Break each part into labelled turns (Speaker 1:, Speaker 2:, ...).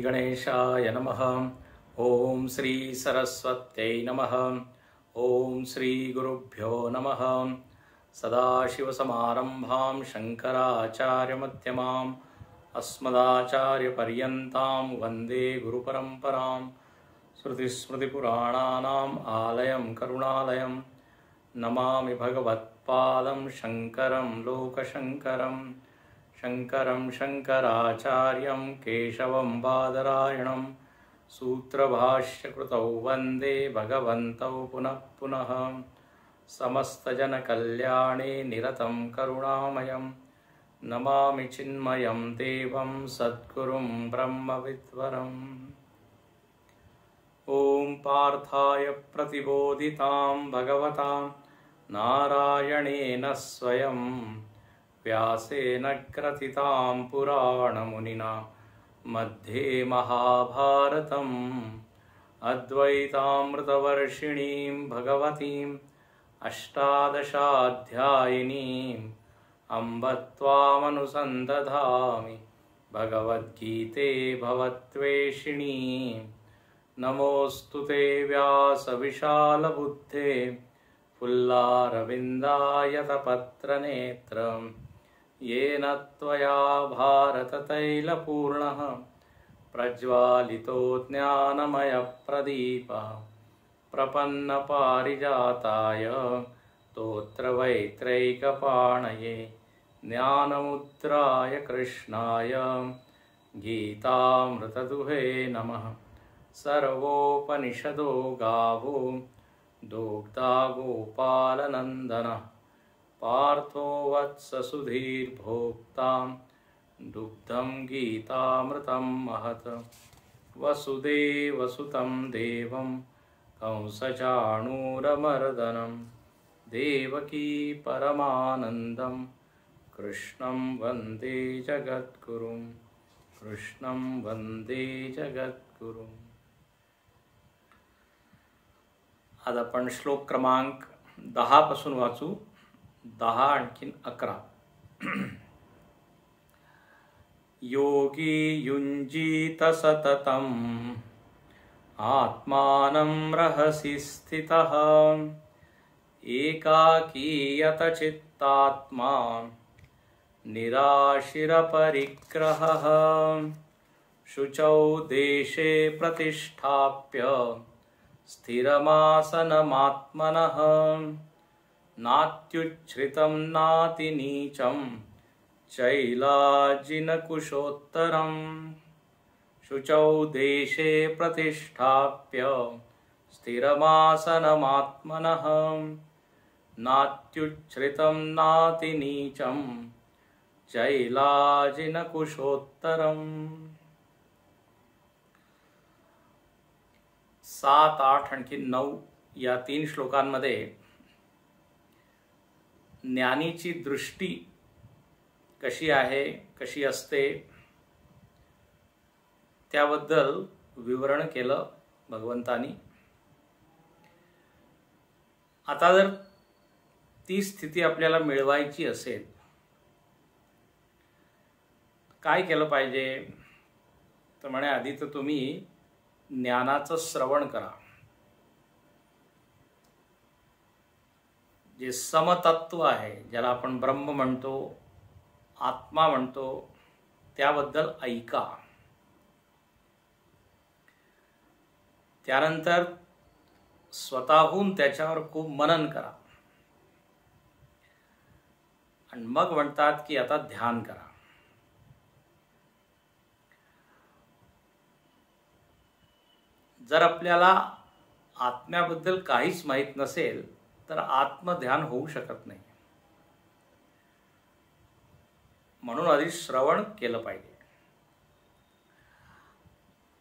Speaker 1: गणेशाय नमः। ओम श्री सरस्वत्यै नमः। ओम श्री गुरुभ्यो नमः। सदाशिवसमारंभां शंकराचार्यमध्यमाम् अस्मदाचार्यपर्यन्तां वन्दे गुरुपरम्परां। श्रुतिस्मृतिपुराणानाम् आलयं करुणालयं नमामि भगवत्पादं शङ्करं लोकशङ्करं। शङ्करं शङ्कराचार्यं केशवं बादरायणं सूत्रभाष्यकृतौ वन्दे भगवन्तौ पुनः पुनः। समस्तजनकल्याणे निरतं करुणामयं नमामि चिन्मयं देवं सद्गुरुं ब्रह्मविद्वरम्। ॐ पार्थाय प्रतिबोधितां भगवता नारायणेन स्वयं व्यासेन ग्रथितां पुराणमुनिना मध्ये महाभारतम् अद्वैतामृतवर्षिणीं भगवतीम् अष्टादशाध्यायिनीम् अम्ब त्वामनुसन्दधामि भगवद्गीते भवत्वेषिणीम्। नमोऽस्तु ते व्यासविशालबुद्धे फुल्लारविन्दायतपत्रनेत्रं येन त्वया भारततैलपूर्णः प्रज्वालितो ज्ञानमयप्रदीपः। प्रपन्नपारिजाताय स्तोत्रवैत्रैकपाणये ज्ञानमुद्राय कृष्णाय गीतामृतदुहे नमः। सर्वोपनिषदो गावो दोग्धा गोपालनन्दनः पार्थो वत्स सुधीर्भोक्ता दुग्धं गीतामृतं महत्। वसुदेवसुतं देवं कंसचाणूरमर्दनं देवकी परमानन्दं कृष्णं वन्दे जगद्गुरुं। कृष्णं वन्दे जगद्गुरुं। आज आपण श्लोक क्रमांक 10 पासून वाचू। 10 आणखीन 11। योगी युञ्जीत सततम् आत्मानं रहसि स्थितः एकाकीयत चित्तात्मा निराशिरपरिग्रहः। शुचौ देशे प्रतिष्ठाप्य स्थिरमासनमात्मनः नात्युच्छ्रितं नातिनीचं चैलाजिनकुशोत्तरम्। शुचौ देशे प्रतिष्ठाप्य स्थिरमासनमात्मनः नात्युच्छ्रितं नातिनीचं चैलाजिनकुशोत्तरम्। 7, 8 आणखी 9 या 3 श्लोकांमध्ये ज्ञानीची दृष्टी कशी आहे, कशी असते त्याबद्दल विवरण केलं भगवंतानी। आता जर ती स्थिती आपल्याला मिळवायची असेल काय केलं पाहिजे तर म्हणे आधी तर तुम्ही ज्ञानाचं श्रवण करा। जे समतत्व आहे, ज्याला आपण ब्रह्म म्हणतो, आत्मा म्हणतो, त्याबद्दल ऐका। त्यानंतर स्वतःहून त्याच्यावर खूप मनन करा आणि मग म्हणतात की आता ध्यान करा। जर आपल्याला आत्म्याबद्दल काहीच माहित नसेल तर आत्मध्यान होऊ शकत नाही। म्हणून आधी श्रवण केलं पाहिजे।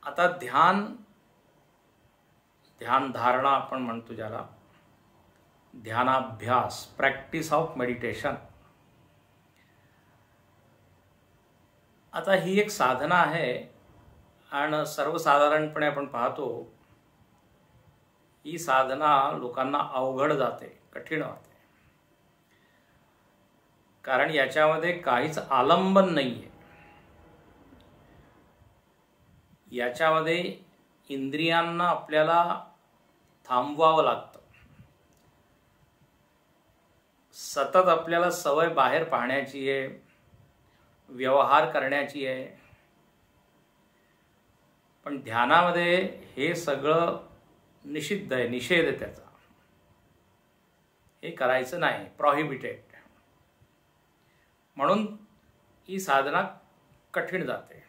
Speaker 1: आता ध्यान धारणा आपण म्हणतो ज्याला, ध्यानाभ्यास, प्रॅक्टिस ऑफ मेडिटेशन। आता ही एक साधना आहे आणि सर्वसाधारणपणे आपण पाहतो ही साधना लोकांना अवघड जाते, कठीण वाटते, कारण याच्यामध्ये काहीच आलंबन नाहीये। याच्यामध्ये इंद्रियांना आपल्याला थांबवावं लागतं. सतत आपल्याला सवय बाहेर पाहण्याची आहे, व्यवहार करण्याची आहे. पण ध्यानामध्ये हे सगळं निषिद्ध आहे, निषेध आहे त्याचा. हे करायचं नाही, प्रॉहिबिटेड. म्हणून ही साधना कठीण जाते.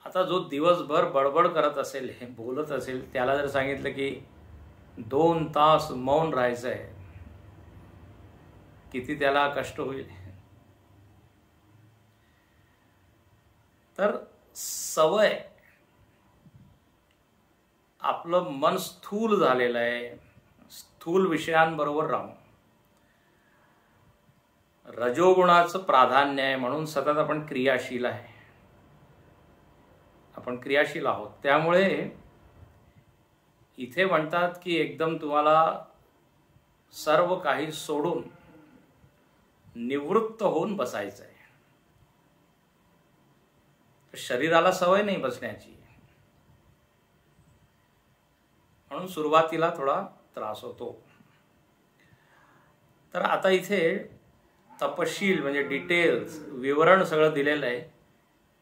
Speaker 1: आता जो दिवसभर बडबड करत असेल, हे बोलत असेल, त्याला जर सांगितलं की 2 तास मौन राहायचं आहे, किती त्याला कष्ट होईल. तर सवय, आपलं मन स्थूल झालेलं आहे, स्थूल विषयांबरोबर राहून. रजोगुणाचं प्राधान्य आहे म्हणून सतत आपण क्रियाशील आहे, आपण क्रियाशील आहोत. त्यामुळे इथे म्हणतात की एकदम तुम्हाला सर्व काही सोडून निवृत्त होऊन बसायचं आहे. शरीराला सवय नाही बसण्याची, म्हणून सुरुवातीला थोडा त्रास होतो. तर आता इथे तपशील म्हणजे डिटेल्स, विवरण सगळं दिलेलं आहे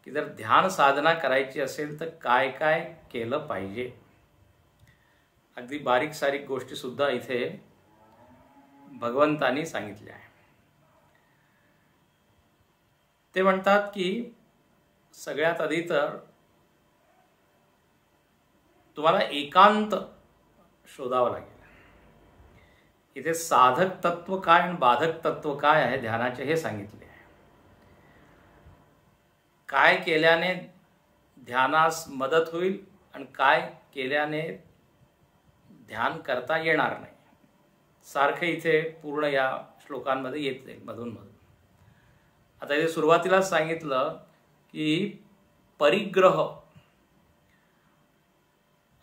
Speaker 1: की जर ध्यान साधना करायची असेल तर काय काय केलं पाहिजे. अगदी बारीक सारीक गोष्टी सुद्धा इथे भगवंतांनी सांगितल्या आहे. ते म्हणतात की सगळ्यात आधी तर तुम्हाला एकांत शोधावं लागेल. इथे साधक तत्व काय आणि बाधक तत्व काय आहे ध्यानाचे हे सांगितले आहे. काय केल्याने ध्यानास मदत होईल आणि काय केल्याने ध्यान करता येणार नाही, सारखे इथे पूर्ण या श्लोकांमध्ये येत जाईल मधून मधून. आता इथे सुरुवातीलाच सांगितलं की परिग्रह,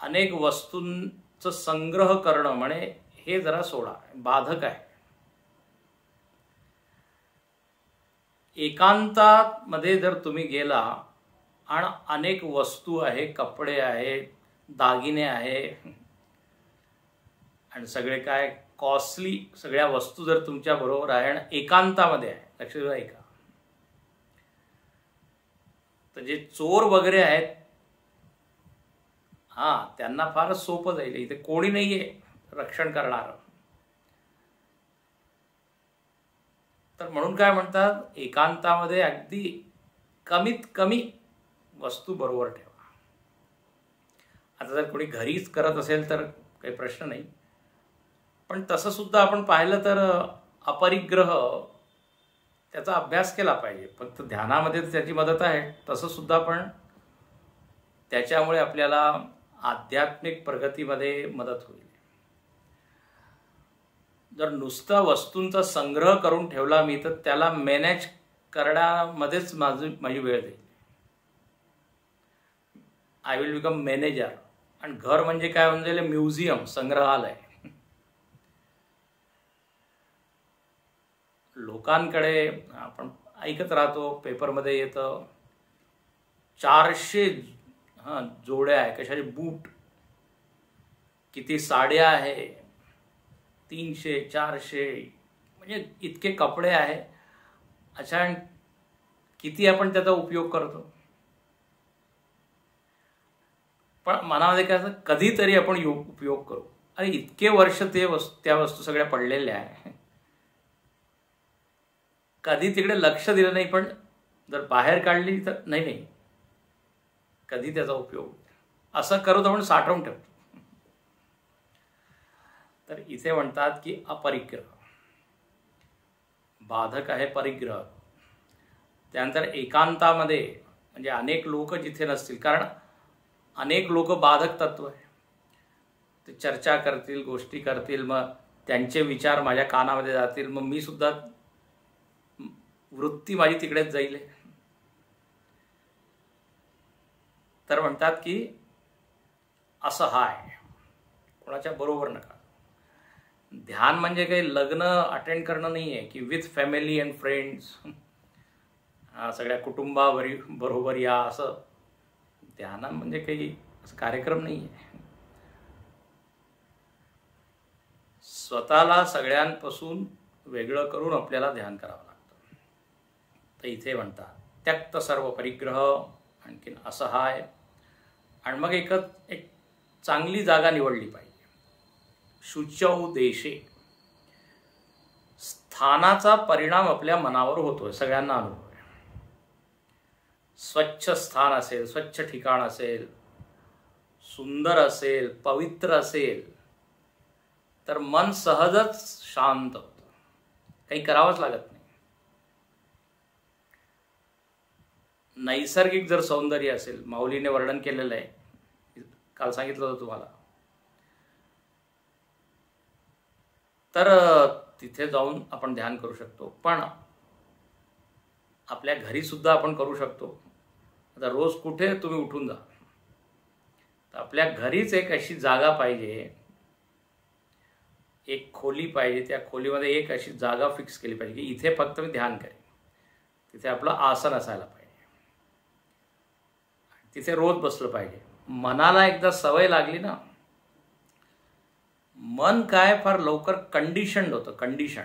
Speaker 1: अनेक वस्तूंचं संग्रह करणं म्हणे हे जरा सोडा, बाधक आहे. एकांतामध्ये जर तुम्ही गेला आणि अनेक वस्तू आहे, कपडे आहे, दागिने आहे आणि सगळे काय कॉस्टली सगळ्या वस्तू जर तुमच्या बरोबर आहे आणि एकांतामध्ये आहे, लक्ष द्या ऐका, तर जे चोर वगैरे आहेत त्यांना फारच सोपं जाईल. इथे कोणी नाहीये रक्षण करणार. तर म्हणून काय म्हणतात, एकांतामध्ये अगदी कमीत कमी वस्तू बरोबर ठेवा. आता जर कोणी घरीच करत असेल तर काही प्रश्न नाही, पण तसं सुद्धा आपण पाहिलं तर अपरिग्रह त्याचा अभ्यास केला पाहिजे. फक्त ध्यानामध्ये त्याची मदत आहे, तसं सुद्धा पण त्याच्यामुळे आपल्याला आध्यात्मिक प्रगतीमध्ये मदत होईल. जर नुसता वस्तूंचा संग्रह करून ठेवला मी तर त्याला मॅनेज करण्यामध्येच माझी वेळ जाईल. I will become manager. आणि घर म्हणजे काय म्हणजे म्युझियम, संग्रहालय. लोकांकडे आपण ऐकत राहतो, पेपरमध्ये येतं 400 जोड्या आहे कशाचे बूट, किती साड्या आहे 300 400, म्हणजे इतके कपडे आहे. अच्छा, किती आपण त्याचा उपयोग करतो. पण मनामध्ये काय असं कधीतरी आपण उपयोग करू. आणि इतके वर्ष त्या वस्तू सगळ्या पडलेल्या आहे, कधी तिकडे लक्ष दिलं नाही. पण जर बाहेर काढली तर नाही कधी त्याचा उपयोग असं करत आपण साठवून ठेवतो. तर इथे म्हणतात की अपरिग्रह, बाधक आहे परिग्रह. त्यानंतर एकांतामध्ये म्हणजे अनेक लोक जिथे नसतील, कारण अनेक लोक बाधक तत्व आहे. ते चर्चा करतील, गोष्टी करतील, मग त्यांचे विचार माझ्या कानामध्ये जातील, मग मी सुद्धा वृत्ती माझी तिकडेच जाईल. तर म्हणतात की असं हाय, कोणाच्या बरोबर नका. ध्यान म्हणजे काही लग्न अटेंड करणं नाही आहे की विथ फॅमिली अँड फ्रेंड्स सगळ्या बरोबर या असं ध्यान म्हणजे काही असं कार्यक्रम नाही आहे. स्वतःला सगळ्यांपासून वेगळं करून आपल्याला ध्यान करावं लागतं. तर इथे म्हणतात त्यक्त सर्व परिग्रह, आणखीन असहाय, आणि मग एक चांगली जागा निवडली पाहिजे. शुचौ देशे, स्थानाचा परिणाम आपल्या मनावर होतोय, सगळ्यांना अनुभव आहे. स्वच्छ स्थान असेल, स्वच्छ ठिकाण असेल, सुंदर असेल, पवित्र असेल, तर मन सहजच शांत होतं, काही करावंच लागत नाही. नैसर्गिक जर सौंदर्य असेल, माऊलीने वर्णन केलेलं आहे, काल सांगितलं होतं तुम्हाला, तर तिथे जाऊन आपण ध्यान करू शकतो. पण आपल्या घरी सुद्धा आपण करू शकतो. आता रोज कुठे तुम्ही उठून जा, तर आपल्या घरीच एक अशी जागा पाहिजे, एक खोली पाहिजे. त्या खोलीमध्ये एक अशी जागा फिक्स केली पाहिजे की इथे फक्त मी ध्यान करेन. तिथे आपलं आसन असायला पाहिजे, तिथे रोज बसलं पाहिजे. मनाला एकदा सवय लागली ना, मन काय फार लवकर कंडिशन्ड होतं. कंडिशन,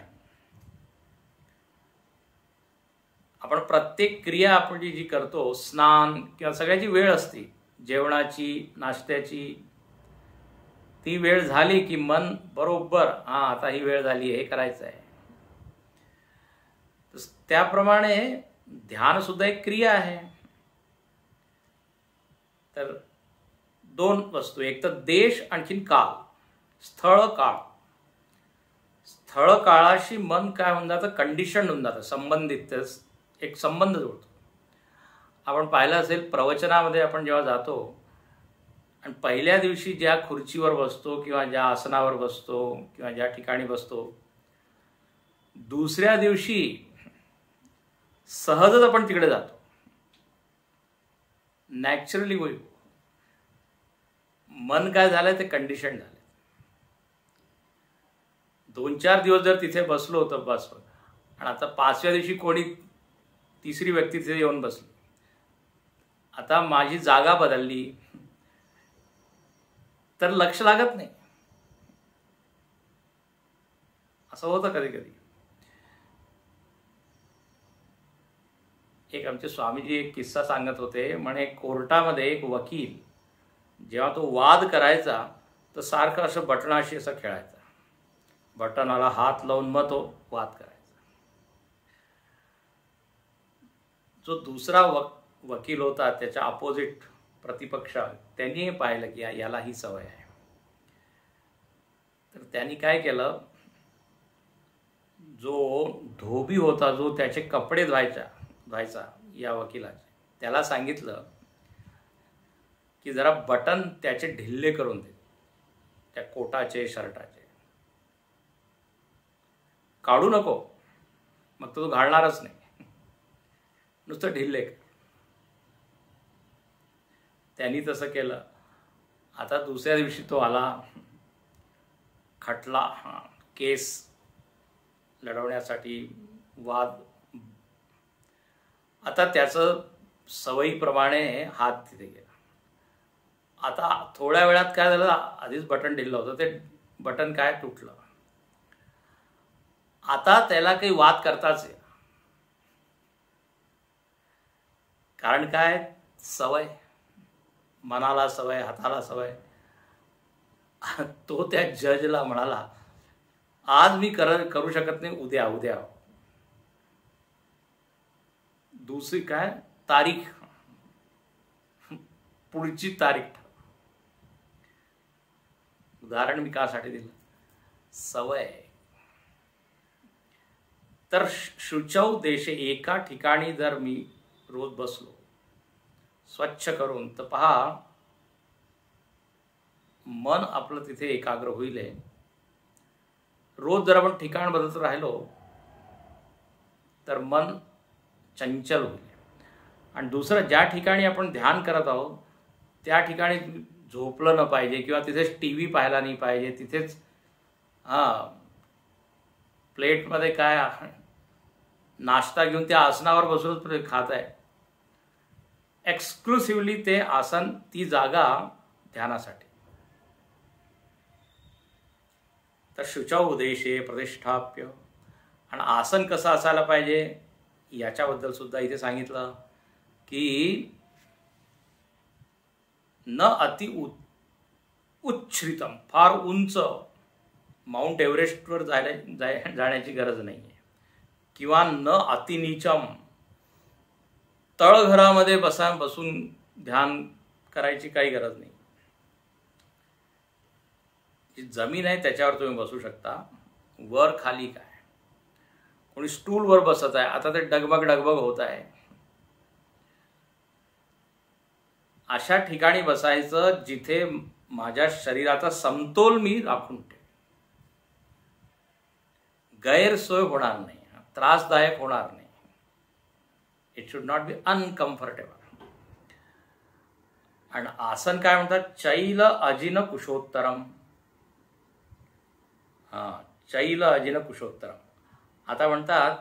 Speaker 1: आपण प्रत्येक क्रिया आपण जी करतो, स्नान किंवा सगळ्याची वेळ असते, जेवणाची, नाश्त्याची, ती वेळ झाली की मन बरोबर आता ही वेळ झाली, हे करायचं आहे. त्याप्रमाणे ध्यान सुद्धा एक क्रिया आहे. तर दोन वस्तू, एक तर देश, आणखीन काळ, स्थळ काळ. स्थळ काळाशी मन काय होऊन जातं, कंडिशन होऊन जातं, संबंधित, एक संबंध जोडतो. आपण पाहिलं असेल प्रवचनामध्ये आपण जेव्हा जातो आणि पहिल्या दिवशी ज्या खुर्चीवर बसतो किंवा ज्या आसनावर बसतो किंवा ज्या ठिकाणी बसतो, दुसऱ्या दिवशी सहजच आपण तिकडे जातो, नॅचरली होईल. मन काय झालंय ते कंडिशन झालंय. 2-4 दिवस जर तिथे बसलो तर बस, आणि आता 5व्या दिवशी कोणी तिसरी व्यक्ती तिथे येऊन बसली, आता माझी जागा बदलली, तर लक्ष लागत नाही. असं होतं कधी कधी. एक आमचे स्वामीजी एक किस्सा सांगत होते, म्हणे कोर्टामध्ये एक वकील जेव्हा तो वाद करायचा तर सारखं असं बटणाशी असं खेळायचा, बटनाला हात लावून मग तो वाद करायचा. जो दुसरा वकील होता, त्याच्या अपोजिट प्रतिपक्ष, त्यांनी पाहिलं की याला ही सवय आहे. तर त्यांनी काय केलं, जो धोबी होता, जो त्याचे कपडे धुवायचा या वकिलाचे, त्याला सांगितलं की जरा बटन त्याचे ढिल्ले करून दे, त्या कोटाचे, शर्टाचे, काढू नको, मग तो घालणारच नाही, नुसतं ढिल्ले कर. त्यांनी तसं केलं. आता दुसऱ्या दिवशी तो आला, खटला, केस लढवण्यासाठी, वाद. आता त्याचं सवयीप्रमाणे हात तिथे गेला. आता थोड्या वेळात काय झालं, आधीच बटन ढिल्लं होतं, ते बटन काय तुटलं. आता त्याला काही वाद करताच आहे, कारण काय, सवय, मनाला सवय, हाताला सवय. तो त्या जजला म्हणाला, आज मी करू शकत नाही, उद्या दुसरी काय तारीख, पुढची तारीख ठरव. उदाहरण मी कासाठी दिलं, सवय. तर शुचौ देशे, एका ठिकाणी जर मी रोज बसलो स्वच्छ करून, तर पहा मन आपलं तिथे एकाग्र होईल. रोज जर आपण ठिकाण बदलत राहिलो तर मन चंचल होईल. आणि दुसरं, ज्या ठिकाणी आपण ध्यान करत आहोत त्या ठिकाणी झोपलं न पाहिजे, किंवा तिथेच TV पाहायला नाही पाहिजे, तिथेच प्लेटमध्ये काय नाश्ता घेऊन त्या आसनावर बसून खात आहे. एक्सक्लुसिव्हली ते आसन, ती जागा ध्यानासाठी. तर शुचौ उदेशे प्रतिष्ठाप्य. आणि आसन कसं असायला पाहिजे याच्याबद्दल सुद्धा इथे सांगितलं की न अति उच्छ्रितम, फार उंच माउंट एव्हरेस्टवर जाण्याची गरज नाही आहे, किंवा न अतिनीचम, तळघरामध्ये बसून ध्यान करायची काही गरज नाही. जी जमीन आहे त्याच्यावर तुम्ही बसू शकता. वर खाली काय, कोणी स्टूलवर बसत आहे, आता ते डगमग होत आहे, अशा ठिकाणी बसायचं जिथे माझ्या शरीराचा समतोल मी राखून ठेव. गैरसोय होणार नाही, त्रासदायक होणार नाही. It should not be uncomfortable. आणि आसन काय म्हणतात, चैल अजिन कुशोत्तरम. चैल अजिन कुशोत्तरम. आता म्हणतात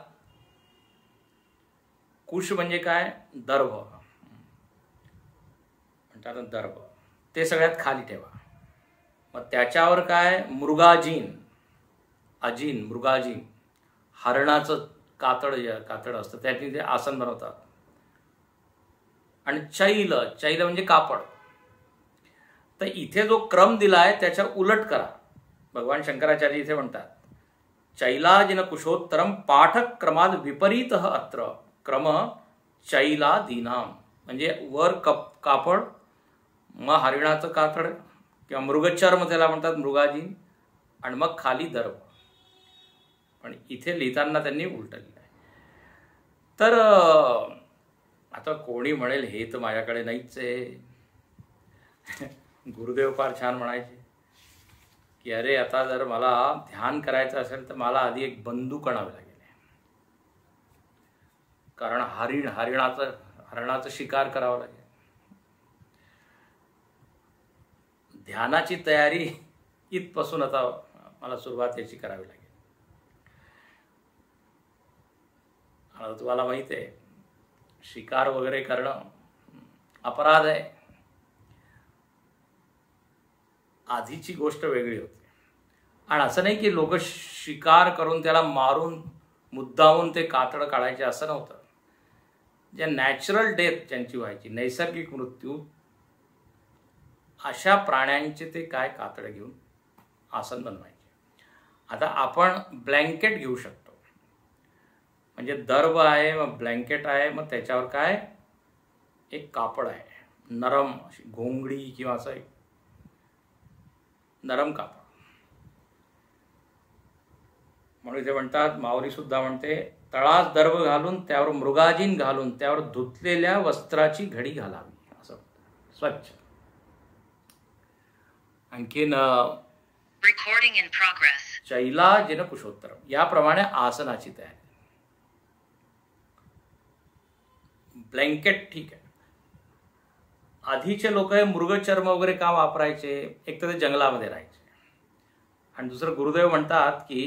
Speaker 1: कुश म्हणजे काय, दर्भ म्हणतात, दर्भ ते सगळ्यात खाली ठेवा. मग त्याच्यावर काय, मृगाजीन, अजिन मृगाजीन, हरणाचं कातड असतं, त्याने ते आसन बनवतात. आणि चैल म्हणजे कापड. तर इथे जो क्रम दिला आहे त्याच्या उलट करा. भगवान शंकराचार्य इथे म्हणतात चैलाजिन कुशोत्तरम पाठक क्रमाद विपरीत अत्र क्रम चैलादीनाम. म्हणजे वर कापड, मग हरिणाचं कातड किंवा मृगचर्म त्याला म्हणतात, मृगाजीन, आणि मग खाली दर्भ. पण इथे लिहिताना त्यांनी उलट लिहिलं आहे. तर आता कोणी म्हणेल हे तर माझ्याकडे नाहीच आहे. गुरुदेव फार छान म्हणायचे की अरे आता जर मला ध्यान करायचं असेल तर मला आधी एक बंदूक आणावी लागेल, कारण हरणाचं शिकार करावं लागेल. ध्यानाची तयारी इथपासून आता मला सुरुवात याची करावी लागेल. आता तुम्हाला माहिती आहे शिकार वगैरे करणं अपराध आहे. आधीची गोष्ट वेगळी होती. आणि असं नाही की लोक शिकार करून त्याला मारून मुद्दामून ते कातडं काढायचे असं नव्हतं. जे नॅचरल डेथ ज्यांची व्हायची, नैसर्गिक मृत्यू, अशा प्राण्यांचे ते काय कातडं घेऊन आसन बनवायचे. आता आपण ब्लँकेट घेऊ शकतो, म्हणजे दर्भ आहे, मग ब्लँकेट आहे, मग त्याच्यावर काय एक कापड आहे, नरम अशी घोंगडी किंवा असं एक नरम कापड. म्हणून इथे म्हणतात, माऊली सुद्धा म्हणते, तळास दर्भ घालून त्यावर मृगाजीन घालून त्यावर धुतलेल्या वस्त्राची घडी घालावी, असं स्वच्छ. आणखीन
Speaker 2: रेकॉर्डिंग इन प्रोग्रेस.
Speaker 1: चैलाजिन कुशोत्तरम, याप्रमाणे आसनाची तयारी. ब्लँकेट ठीक आहे. आधीचे लोक हे मृगचर्म वगैरे का वापरायचे, एक तर ते जंगलामध्ये राहायचे, आणि दुसरं गुरुदेव म्हणतात की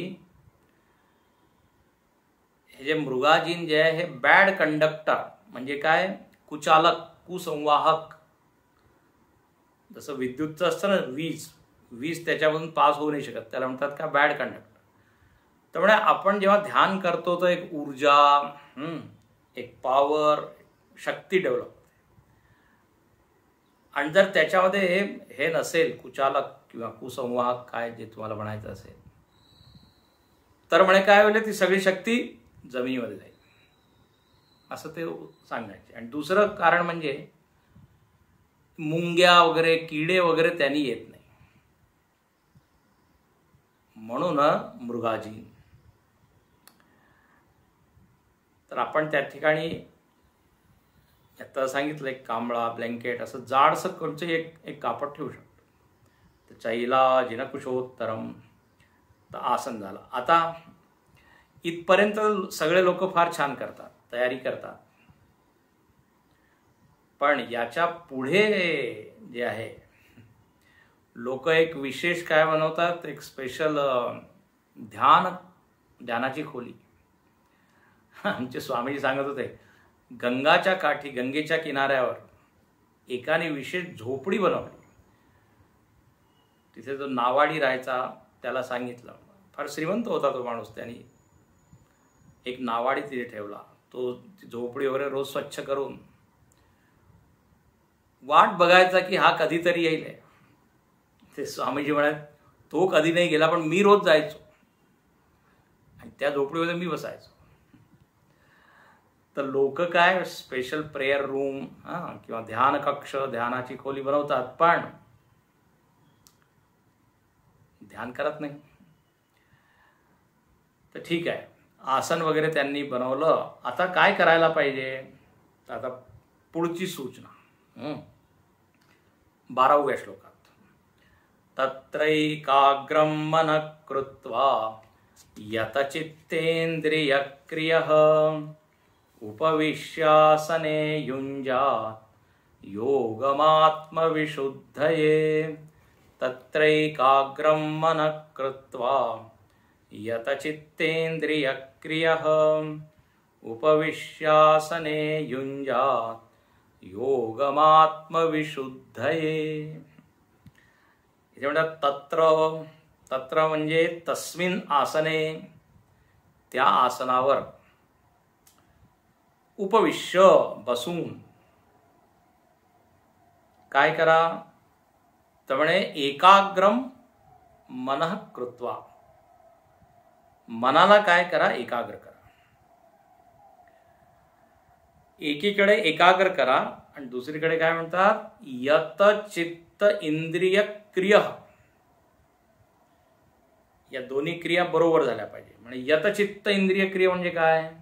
Speaker 1: हे जे मृगाजीन जे आहे हे बॅड कंडक्टर, म्हणजे काय, कुचालक, कुसंवाहक. जसं विद्युतचं असतं ना, वीज त्याच्यामधून पास होऊ नाही शकत, त्याला म्हणतात का बॅड कंडक्टर. त्यामुळे आपण जेव्हा ध्यान करतो तर एक ऊर्जा, एक पॉवर, शक्ती डेव्हलप होते. आणि जर त्याच्यामध्ये हे नसेल, कुचालक किंवा कुसंवाहक काय जे तुम्हाला म्हणायचं असेल, तर म्हणे काय होईल, ती सगळी शक्ती जमिनीमध्ये जाईल, असं ते सांगायचे. आणि दुसरं कारण म्हणजे मुंग्या वगैरे, किडे वगैरे त्यांनी येत नाही, म्हणून मृगाजीन. तर आपण त्या ठिकाणी आता सांगितलं एक कांबळा, ब्लँकेट, असं जाडसं कोणचं एक कापड ठेवू शकतो. तर चैलाजिन कुशोत्तरम, तर आसन झालं. आता इथपर्यंत सगळे लोक फार छान करतात, तयारी करतात. पण याच्या पुढे जे आहे, लोक एक विशेष काय बनवतात, एक स्पेशल ध्यानाची खोली. आमचे स्वामीजी सांगत होते, गंगाच्या काठी, गंगेच्या किनाऱ्यावर एकाने विशेष झोपडी बनवली. तिथे जो नावाडी राहायचा त्याला सांगितलं, फार श्रीमंत होता तो माणूस, त्याने एक नावाडी तिथे ठेवला. तो ती झोपडी वगैरे रोज स्वच्छ करून वाट बघायचा की हा कधीतरी येईल. ते स्वामीजी म्हणाले, तो कधी नाही गेला, पण मी रोज जायचो आणि त्या झोपडीमध्ये मी बसायचो. तर लोक काय स्पेशल प्रेयर रूम किंवा ध्यान कक्ष, ध्यानाची खोली बनवतात, पण ध्यान करत नाही. तर ठीक आहे, आसन वगैरे त्यांनी बनवलं. आता काय करायला पाहिजे? आता पुढची सूचना 12व्या श्लोकात, तत्रैकाग्रं मनः कृत्वा यतचित्तेन्द्रियक्रियः उपविश्यासने युञ्जात् योगमात्मविशुद्धये. तत्रैकाग्रं मनः कृत्वा यतचित्तेन्द्रियक्रियः उपविश्यासने युञ्जात् योगमात्मविशुद्धये. इथे म्हणतात तत्र, तत्र म्हणजे तस्मिन आसने, त्या आसनावर, उपविश्य बसून काय करा? तर म्हणे एकाग्रम मनः कृत्वा, मनाला काय करा? एकाग्र करा. एकीकडे एकाग्र करा आणि दुसरीकडे काय म्हणतात? यत चित्त इंद्रिय क्रिय. या दोन्ही क्रिया बरोबर झाल्या पाहिजे. म्हणजे यत चित्त इंद्रिय क्रिया म्हणजे काय?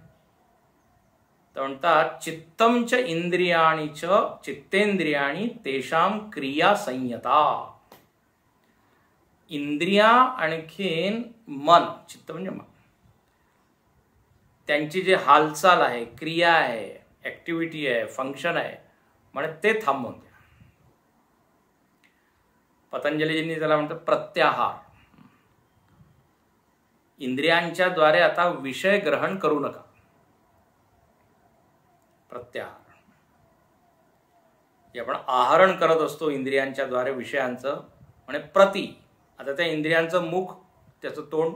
Speaker 1: तर म्हणतात चित्तम च इंद्रियाणी च चित्तेंद्रियाणी तेषाम क्रिया संयता. इंद्रिया आणखीन मन, चित्त म्हणजे मन, त्यांची जे हालचाल आहे, क्रिया आहे, ऍक्टिव्हिटी आहे, फंक्शन आहे, म्हणजे ते थांबवून द्या. पतंजलीजींनी त्याला म्हणतात प्रत्याहार. इंद्रियांच्या द्वारे आता विषय ग्रहण करू नका. प्रत्याहार. आपण आहरण करत असतो इंद्रियांच्या द्वारे विषयांचं, म्हणजे प्रति. आता त्या इंद्रियांचं मुख, त्याचं तोंड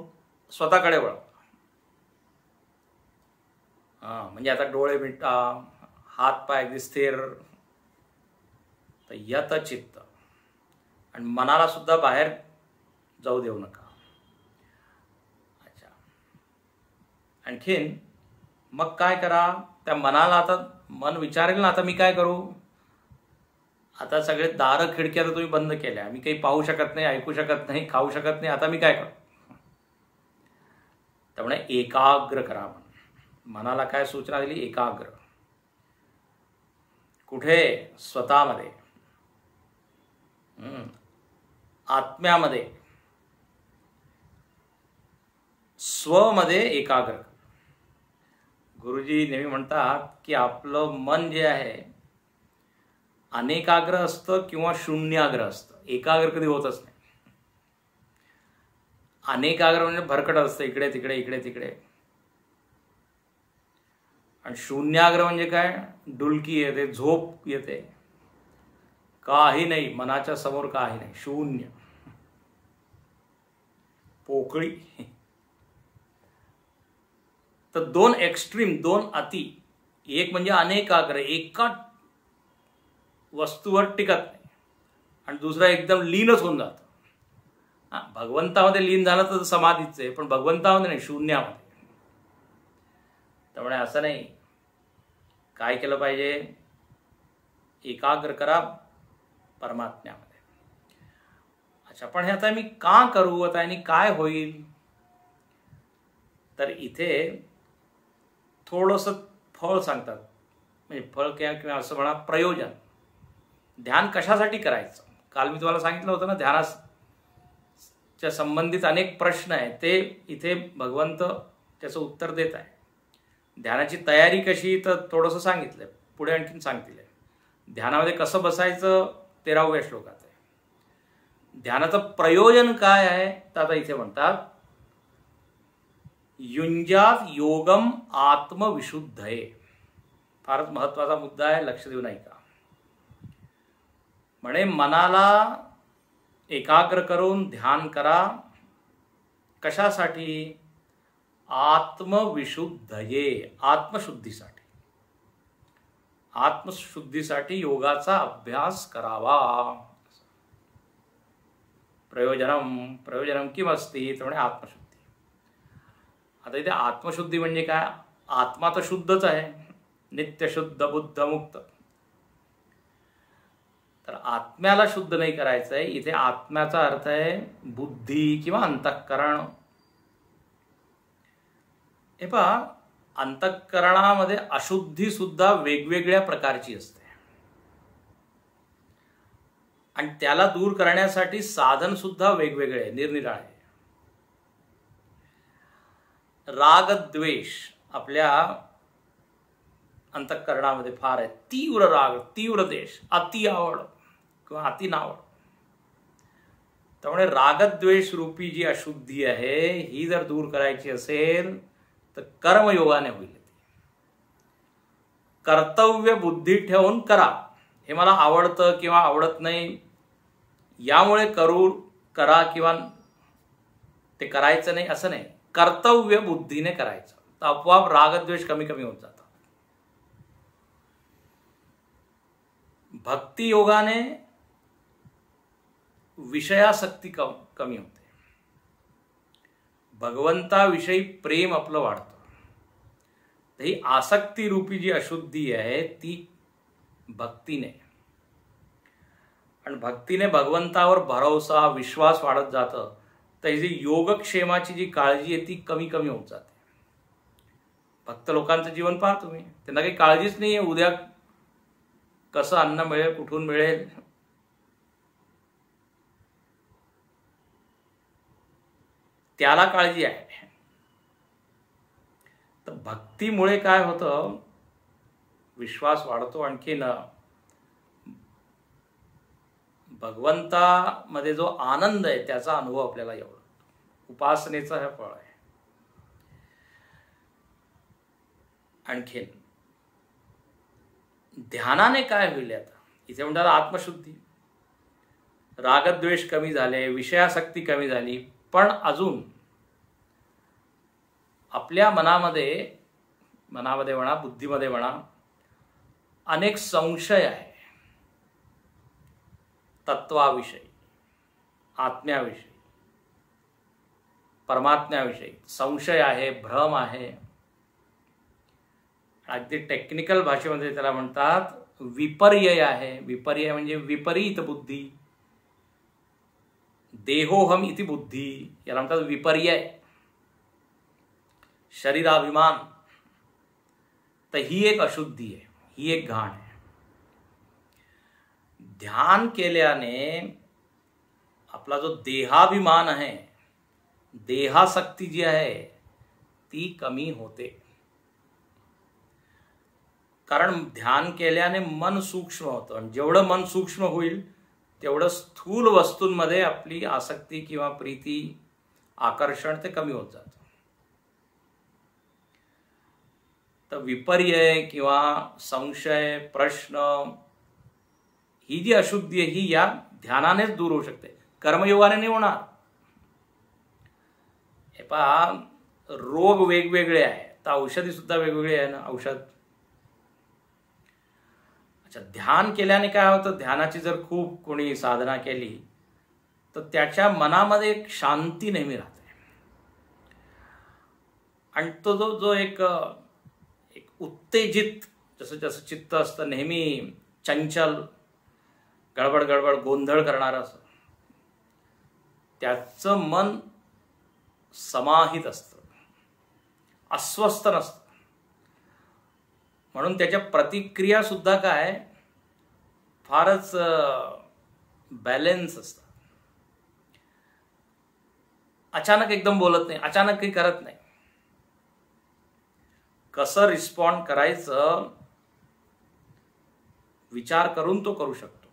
Speaker 1: स्वतःकडे वळवा. म्हणजे आता डोळे मिटा, हात पाय अगदी स्थिर. तर यत चित्त. आणि मनाला सुद्धा बाहेर जाऊ देऊ नका. अच्छा, आणखीन मग काय करा? त्या मनाला आता मन विचारेल ना, आता मी काय करू? आता सगळे दारं खिडक्या तर तुम्ही बंद केल्या, मी काही पाहू शकत नाही, ऐकू शकत नाही, खाऊ शकत नाही, आता मी काय करू? त्यामुळे एकाग्र करा. मनाला काय सूचना दिली? एकाग्र. कुठे? स्वतःमध्ये, आत्म्यामध्ये, स्वमध्ये एकाग्र. गुरुजी नेहमी म्हणतात की आपलं मन जे आहे अनेकाग्र असतं किंवा शून्याग्र असतं. एकाग्र कधी होतच नाही. अनेकाग्र म्हणजे भरकट असतं, इकडे तिकडे इकडे तिकडे. आणि शून्याग्र म्हणजे काय? डुलकी येते, झोप येते, काही नाही, मनाच्या समोर काही नाही, शून्य, पोकळी. तर दोन एक्स्ट्रीम, दोन अति. एक म्हणजे अनेकाग्र, एका वस्तूवर टिकत नाही, आणि दुसरा एकदम लीनच होऊन जातं. भगवंतामध्ये लीन झालं तर समाधीच आहे, पण भगवंतामध्ये नाही, शून्यामध्ये. त्यामुळे असं नाही. काय केलं पाहिजे? एकाग्र करा परमात्म्यामध्ये. अच्छा, पण हे आता मी का करू? आता याने काय होईल? तर इथे थोडंसं फळ सांगतात. म्हणजे फळ किंवा असं म्हणा प्रयोजन. ध्यान कशासाठी करायचं? काल मी तुम्हाला सांगितलं होतं ना, ध्यानाच्या संबंधित अनेक प्रश्न आहेत, ते इथे भगवंत त्याचं उत्तर देत आहे. ध्यानाची तयारी कशी? तर थोडंसं सांगितलं, पुढे आणखीन सांगतील. ध्यानामध्ये कसं बसायचं 13व्या श्लोकात आहे. ध्यानाचं प्रयोजन काय आहे? तर आता इथे म्हणतात युंजात योगम आत्मविशुद्धये. फारच महत्वाचा मुद्दा आहे, लक्ष देऊन ऐका. म्हणे मनाला एकाग्र करून ध्यान करा. कशासाठी? आत्मविशुद्धये, आत्मशुद्धीसाठी. आत्मशुद्धीसाठी योगाचा अभ्यास करावा. प्रयोजनम किम अस्ति तर म्हणे आत्मशुद्धी. आता इथे आत्मशुद्धी म्हणजे काय? आत्मा तर शुद्धच आहे, नित्यशुद्ध बुद्ध मुक्त. तर आत्म्याला शुद्ध नाही करायचं आहे. इथे आत्म्याचा अर्थ आहे बुद्धी किंवा अंतःकरण. हे पहा, अंतःकरणामध्ये अशुद्धी सुद्धा वेगवेगळ्या प्रकारची असते आणि त्याला दूर करण्यासाठी साधन सुद्धा वेगवेगळे आहे, निरनिराळे. राग द्वेष आपल्या अंतःकरणामध्ये फार आहे. तीव्र राग, तीव्र द्वेष, अति आवड किंवा अति नावड. त्यामुळे रागद्वेष रूपी जी अशुद्धी आहे ही जर दूर करायची असेल तर कर्मयोगाने होईल. कर्तव्य बुद्धी ठेवून करा. हे मला आवडतं किंवा आवडत नाही यामुळे करा किंवा ते करायचं नाही असं नाही. कर्तव्य बुद्धीने करायचं तर आपोआप रागद्वेष कमी कमी होत जातात. भक्ती योगाने विषयासक्ती कमी होते. भगवंताविषयी प्रेम आपलं वाढतं. तर ही आसक्ती रूपी जी अशुद्धी आहे ती भक्तीने, आणि भक्तीने भगवंतावर भरोसा विश्वास वाढत जातं. तर ही जी योगक्षेमाची जी काळजी आहे ती कमी कमी होत जाते. भक्त लोकांचं जीवन पहा तुम्ही, त्यांना काही काळजीच नाही आहे उद्या कसं अन्न मिळेल, कुठून मिळेल. त्याला काळजी आहे. तर भक्तीमुळे काय होतं, विश्वास वाढतो. आणखीन भगवंतामध्ये जो आनंद आहे त्याचा अनुभव आपल्याला एवढा. उपासनेचं हे फळ आहे. आणखीन ध्यानाने काय होईल? आता इथे म्हणतात आत्मशुद्धी, रागद्वेष कमी झाले, विषयासक्ती कमी झाली, पण अजून आपल्या मनामध्ये म्हणा, बुद्धीमध्ये म्हणा, अनेक संशय आहे. तत्वाविषयी, आत्म्याविषयी, परमात्म्याविषयी संशय आहे, भ्रम आहे. अगदी टेक्निकल भाषेमध्ये त्याला म्हणतात विपर्यय आहे. विपर्यय म्हणजे विपरीत बुद्धी. देहोहम इति बुद्धी याला म्हणतात विपर्यय. शरीराभिमान. तर ही एक अशुद्धी आहे, ही एक घाण आहे. ध्यान केल्याने आपला जो देहाभिमान आहे, देहासक्ती जी आहे ती कमी होते. कारण ध्यान केल्याने मन सूक्ष्म होतं आणि जेवढं मन सूक्ष्म होईल तेवढं स्थूल वस्तूंमध्ये आपली आसक्ती किंवा प्रीती, आकर्षण ते कमी होत जातं. तर विपर्यय किंवा संशय, प्रश्न, ही जी अशुद्धी आहे ही या ध्यानानेच दूर होऊ शकते, कर्मयोगाने नाही होणार. हे पहा, रोग वेगवेगळे आहे तर औषधी सुद्धा वेगवेगळी आहे ना. औषध अच्छा, ध्यान केल्याने काय होतं, ध्यानाची जर खूप कोणी साधना केली तर त्याच्या मनामध्ये एक शांती नेहमी राहते. आणि तो जो एक उत्तेजित जसं चित्त असतं नेहमी चंचल, गडबड गडबड गोंधळ करणारं असं, त्याचं मन समाहित असतं, अस्वस्थ नसतं. म्हणून त्याच्या प्रतिक्रिया सुद्धा काय फारच बॅलन्स असतात. अचानक एकदम बोलत नाही, अचानक काही करत नाही. कसं रिस्पॉन्ड करायचं विचार करून तो करू शकतो.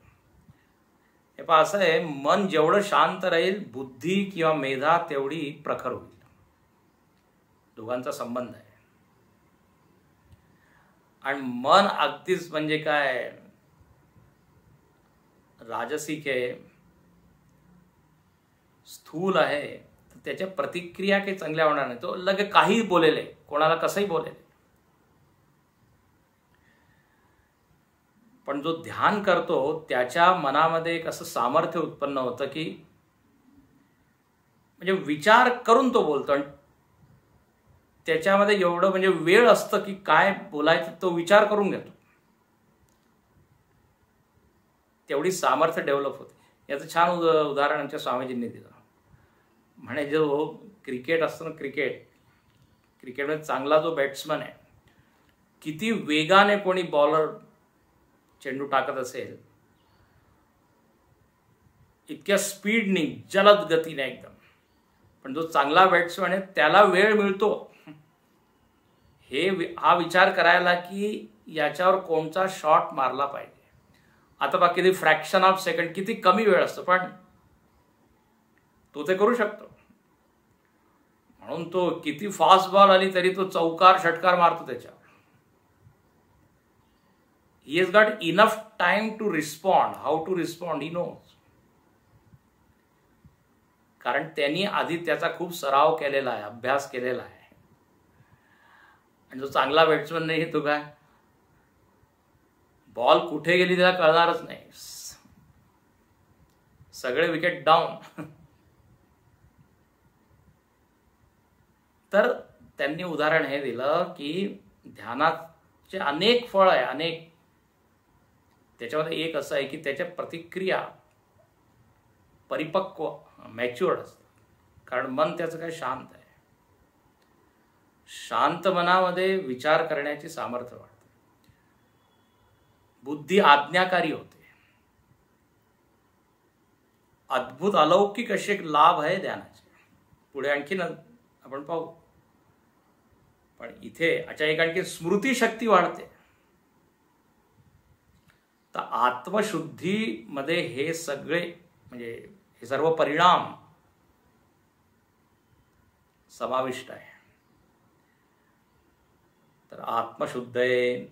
Speaker 1: हे पहा, असं आहे, मन जेवढं शांत राहील बुद्धी किंवा मेधा तेवढी प्रखर होईल. दोघांचा संबंध आहे. आणि मन अगदीच म्हणजे काय राजसिक आहे, स्थूल आहे, तर त्याच्या प्रतिक्रिया काही चांगल्या होणार नाही. तो लगे काही बोलेल, कोणाला कसंही बोलेल. पण जो ध्यान करतो त्याच्या मनामध्ये एक असं सामर्थ्य उत्पन्न होतं की म्हणजे विचार करून तो बोलतो. आणि त्याच्यामध्ये एवढं म्हणजे वेळ असतं की काय बोलायचं तो विचार करून घेतो. तेवढी सामर्थ्य डेव्हलप होते. याचं छान उदाहरण आमच्या स्वामीजींनी दिलं. म्हणे जो क्रिकेट असतं ना, क्रिकेटमध्ये चांगला जो बॅट्समन आहे, किती वेगाने कोणी बॉलर चेंडू टाकत असेल, इतक्या स्पीडनी, जलद गतीने एकदम, पण जो चांगला बॅट्समन आहे त्याला वेळ मिळतो हा विचार करायला की याच्यावर कोणता शॉट मारला पाहिजे. आता बघा किती फ्रॅक्शन ऑफ सेकंड, किती कमी वेळ असतो, पण तो ते करू शकतो. म्हणून तो किती फास्ट बॉल आली तरी तो चौकार षटकार मारतो त्याच्यावर. He has got enough time to respond. How to respond, he knows. कारण त्यांनी आधी त्याचा खूप सराव केलेला आहे, अभ्यास केलेला आहे. आणि जो चांगला बॅट्समन नाही, तो काय बॉल कुठे गेली त्याला कळणारच नाही, सगळे विकेट डाऊन. तर त्यांनी उदाहरण हे दिलं की ध्यानाचे अनेक फळ आहे, अनेक. त्याच्यामध्ये एक असं आहे की त्याच्या प्रतिक्रिया परिपक्व, मॅच्युअर्ड असतात. कारण मन त्याचं काय शांत आहे. शांत मनामध्ये विचार करण्याची सामर्थ्य वाढते, बुद्धी आज्ञाकारी होते. अद्भुत अलौकिक असे लाभ आहे ध्यानाचे, पुढे आणखीन आपण पाहू. पण इथे एक आणखी स्मृतिशक्ती वाढते. तर आत्मशुद्धीमध्ये हे सगळे म्हणजे हे सर्व परिणाम समाविष्ट आहे. तर आत्मशुद्ध आहे,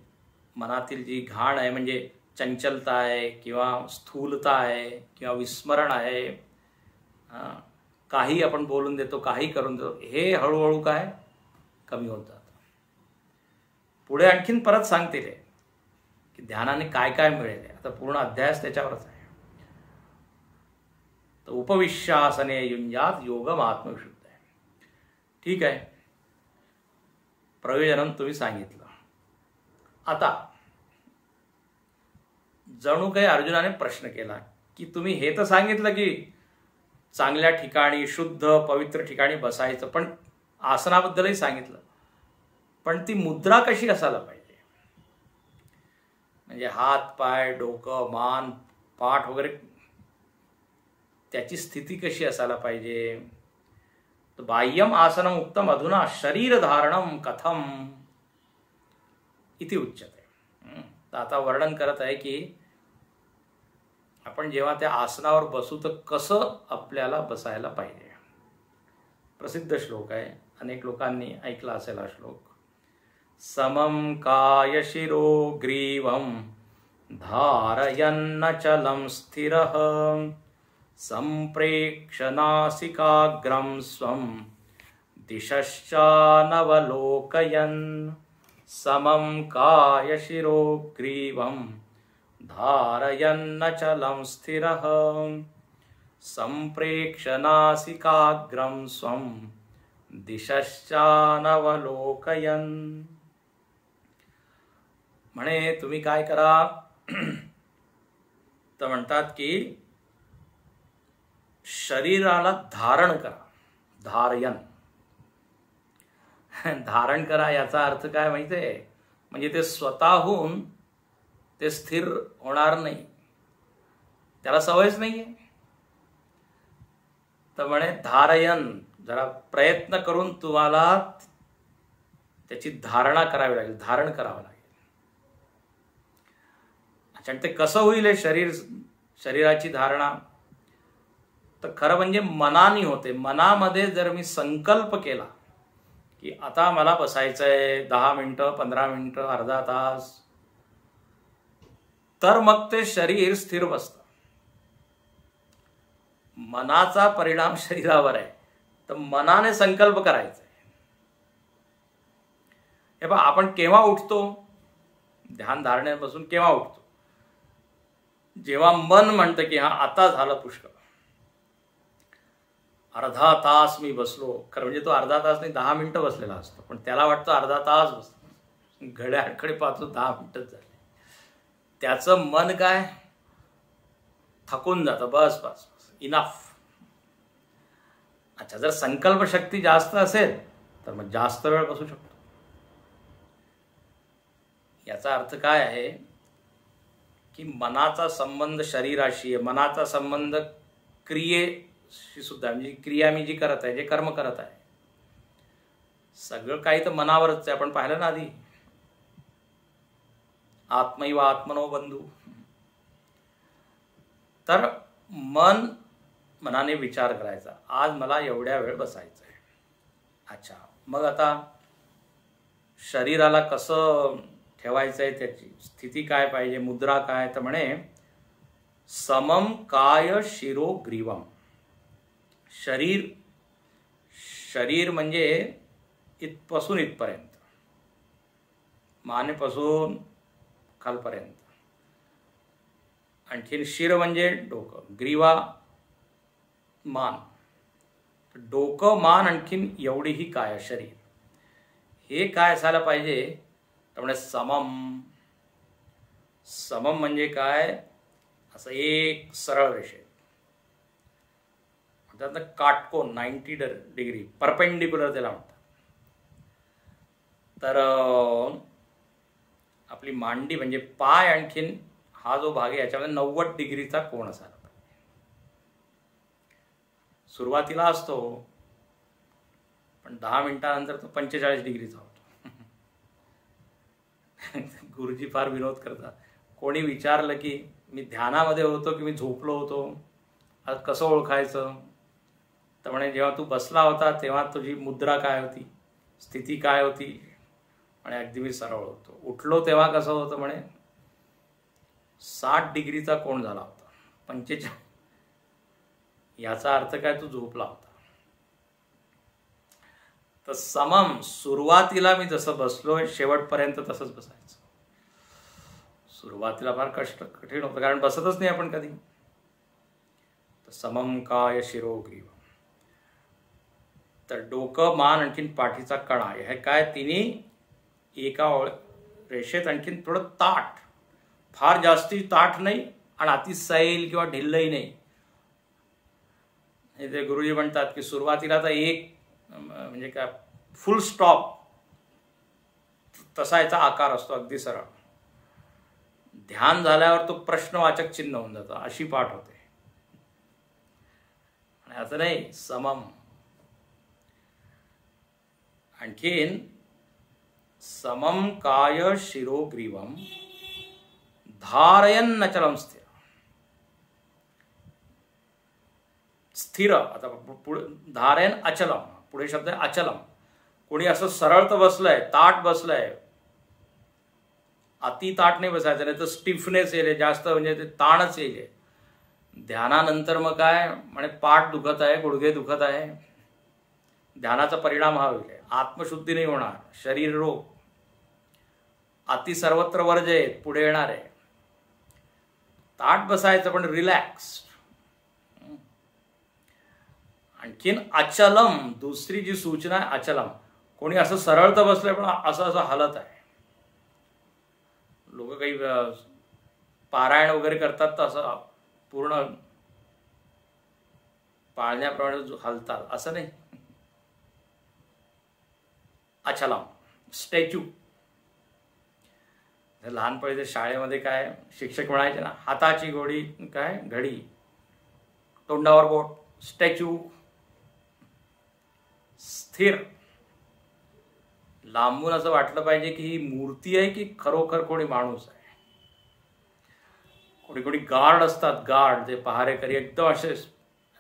Speaker 1: मनातील जी घाण आहे म्हणजे चंचलता आहे किंवा स्थूलता आहे किंवा विस्मरण आहे, काही आपण बोलून देतो, काही करून देतो, हे हळूहळू काय कमी होत जातं. पुढे आणखीन परत सांगतील की ध्यानाने काय काय मिळेल. आता पूर्ण अध्यायच त्याच्यावरच आहे. तर उपविश्यासने युंजात योगम आत्मविशुद्ध आहे. ठीक आहे, प्रयोजन तुम्ही सांगितलं. आता जणू काही अर्जुनाने प्रश्न केला की तुम्ही हे तर सांगितलं की चांगल्या ठिकाणी, शुद्ध पवित्र ठिकाणी बसायचं, पण आसनाबद्दलही सांगितलं, पण ती मुद्रा कशी असायला पाहिजे, म्हणजे हात, पाय, डोकं, मान, पाठ वगैरे त्याची स्थिती कशी असायला पाहिजे. तर बाह्यम आसनम उक्तम अधुना शरीर धारणम कथम इति उच्यते. तर आता वर्णन करत आहे की आपण जेव्हा त्या आसनावर बसू तर कसं आपल्याला बसायला पाहिजे. प्रसिद्ध श्लोक आहे, अनेक लोकांनी ऐकला असेल हा श्लोक. समम काय शिरो ग्रीवम धारयन्नचलं स्थिरः संप्रेक्ष्य नासिकाग्रं स्वं दिशश्चानवलोकयन्. समं काय शिरो ग्रीवं धारयन्नचलं स्थिरः संप्रेक्ष्य नासिकाग्रं स्वं दिशश्चानवलोकयन्. म्हणे तुम्ही काय करा, तर म्हणतात की शरीराला धारण करा. धारयन, धारण करा याचा अर्थ काय माहिती आहे, म्हणजे ते स्वतःहून ते स्थिर होणार नाही, त्याला सवयच नाहीये. तर म्हणे धारयन, जरा प्रयत्न करून तुम्हाला त्याची धारणा करावी लागेल, धारण करावं लागेल. अच्छा, ते कसं होईल हे शरीराची धारणा, तर खरं म्हणजे मनाने होते. मनामध्ये जर मी संकल्प केला की आता मला बसायचं आहे 10 मिनिटं, 15 मिनिटं, अर्धा तास, तर मग ते शरीर स्थिर बसतं. मनाचा परिणाम शरीरावर आहे, तर मनाने संकल्प करायचा आहे. हे पहा, आपण केव्हा उठतो? ध्यान धारणेपासून केव्हा उठतो? जेव्हा मन म्हणतं की हा आता झालं पुष्कळ, अर्धा तास मी बसलो. खरं म्हणजे तो अर्धा तास नाही, 10 मिनिटं बसलेला असतो, पण त्याला वाटतं अर्धा तास बसलो. घड्याळकडे पाहतो 10 मिनिटच झाले. त्याचं मन काय थकून जातं. बस बस बस, इनफ. अच्छा, जर संकल्प शक्ती जास्त असेल तर मग जास्त वेळ बसू शकतो. याचा अर्थ काय आहे की मनाचा संबंध शरीराशी आहे, मनाचा संबंध क्रियेशी सुद्धा. म्हणजे क्रिया मी जी करत आहे, जे कर्म करत आहे, सगळं काही तर मनावरच आहे. आपण पाहिलं ना आधी, आत्मैव आत्मनो बंधू. तर मनाने विचार करायचा, आज मला एवढ्या वेळ बसायचं आहे. अच्छा, मग आता शरीराला कसं ठेवायचं आहे, त्याची स्थिती काय पाहिजे, मुद्रा काय? तर म्हणे समम काय शिरो ग्रीवम. शरीर म्हणजे इथपासून इथपर्यंत, मानेपासून खालपर्यंत. आणखीन शिर म्हणजे डोकं, ग्रीवा मान. डोकं, मान, आणखीन एवढी ही काय शरीर. हे काय असायला पाहिजे? त्यामुळे समम म्हणजे काय? असं एक सरळ रेषेत, म्हणतात काटकोन, 90 डिग्री, परपेंडिक्युलर त्याला म्हणतात. तर आपली मांडी म्हणजे पाय, आणखीन हा जो भाग आहे याच्यामध्ये 90 डिग्रीचा कोण असायला पाहिजे. सुरुवातीला असतो, पण 10 मिनिटानंतर तो 45 डिग्रीचा होतो. गुरुजी फार विनोद करतात. कोणी विचारलं की मी ध्यानामध्ये होतो की मी झोपलो होतो, आज कसं ओळखायचं? तर म्हणे जेव्हा तू बसला होता तेव्हा तुझी मुद्रा काय होती, स्थिती काय होती? म्हणे अगदी मी सरळ होतो. उठलो तेव्हा कसं होतं? म्हणे 60 डिग्रीचा कोण झाला होता, 45. याचा अर्थ काय? तू झोपला होता. तर समम, सुरुवातीला मी जसं बसलोय शेवटपर्यंत तसंच बसायचं. सुरुवातीला फार कठीण होतं, कारण बसतच नाही आपण कधी. तर समम काय शिरो ग्रीव. तर डोकं, मान, आणखीन पाठीचा कणा, हे काय तिन्ही एका रेषेत, आणखीन थोडं ताठ, फार जास्ती ताठ नाही आणि अति सैल किंवा ढिल्लही नाही. ते गुरुजी म्हणतात की सुरुवातीला तर एक म्हणजे काय फुल स्टॉप तसा याचा आकार असतो, अगदी सरळ. ध्यान झाल्यावर तो प्रश्नवाचक चिन्ह होऊन जातं, अशी पाठ होते. आणि असं नाही, समम. आणखीन समम काय शिरो ग्रीवम धारयन अचलम स्थिर. स्थिर, आता पुढे धारयन अचलम, पुढे शब्द आहे अचलम. कोणी असं सरळ तर बसलंय, ताट बसलंय, अति ताट नाही बसायचं, नाही तर स्टिफनेस येईल, जास्त म्हणजे ते ताणच येईल. ध्यानानंतर मग काय म्हणे पाठ दुखत आहे, गुडघे दुखत आहे, ध्यानाचा परिणाम हा होईल. आत्मशुद्धी नाही होणार, शरीर रोग, अति सर्वत्र वर्ज आहेत, पुढे येणार आहे. ताट बसायचं पण रिलॅक्स. आणखीन अचलम, दुसरी जी सूचना आहे अचलम. कोणी असं सरळ तर बसलंय पण असं असं हलत आहे. लोक काही पारायण वगैरे करतात तर असं पूर्ण पाळण्याप्रमाणे हलतात, असं नाही. अचलम, स्टॅच्यू. लहानपणी शाळेमध्ये काय शिक्षक म्हणायचे ना, हाताची गोडी काय घडी, तोंडावर बोट, स्टॅच्यू. स्थिर. लांबून असं वाटलं पाहिजे की ही मूर्ती आहे की खरोखर कोणी माणूस आहे. कोणी कोणी गार्ड असतात, गार्ड जे पहारेकरी एकदम असे,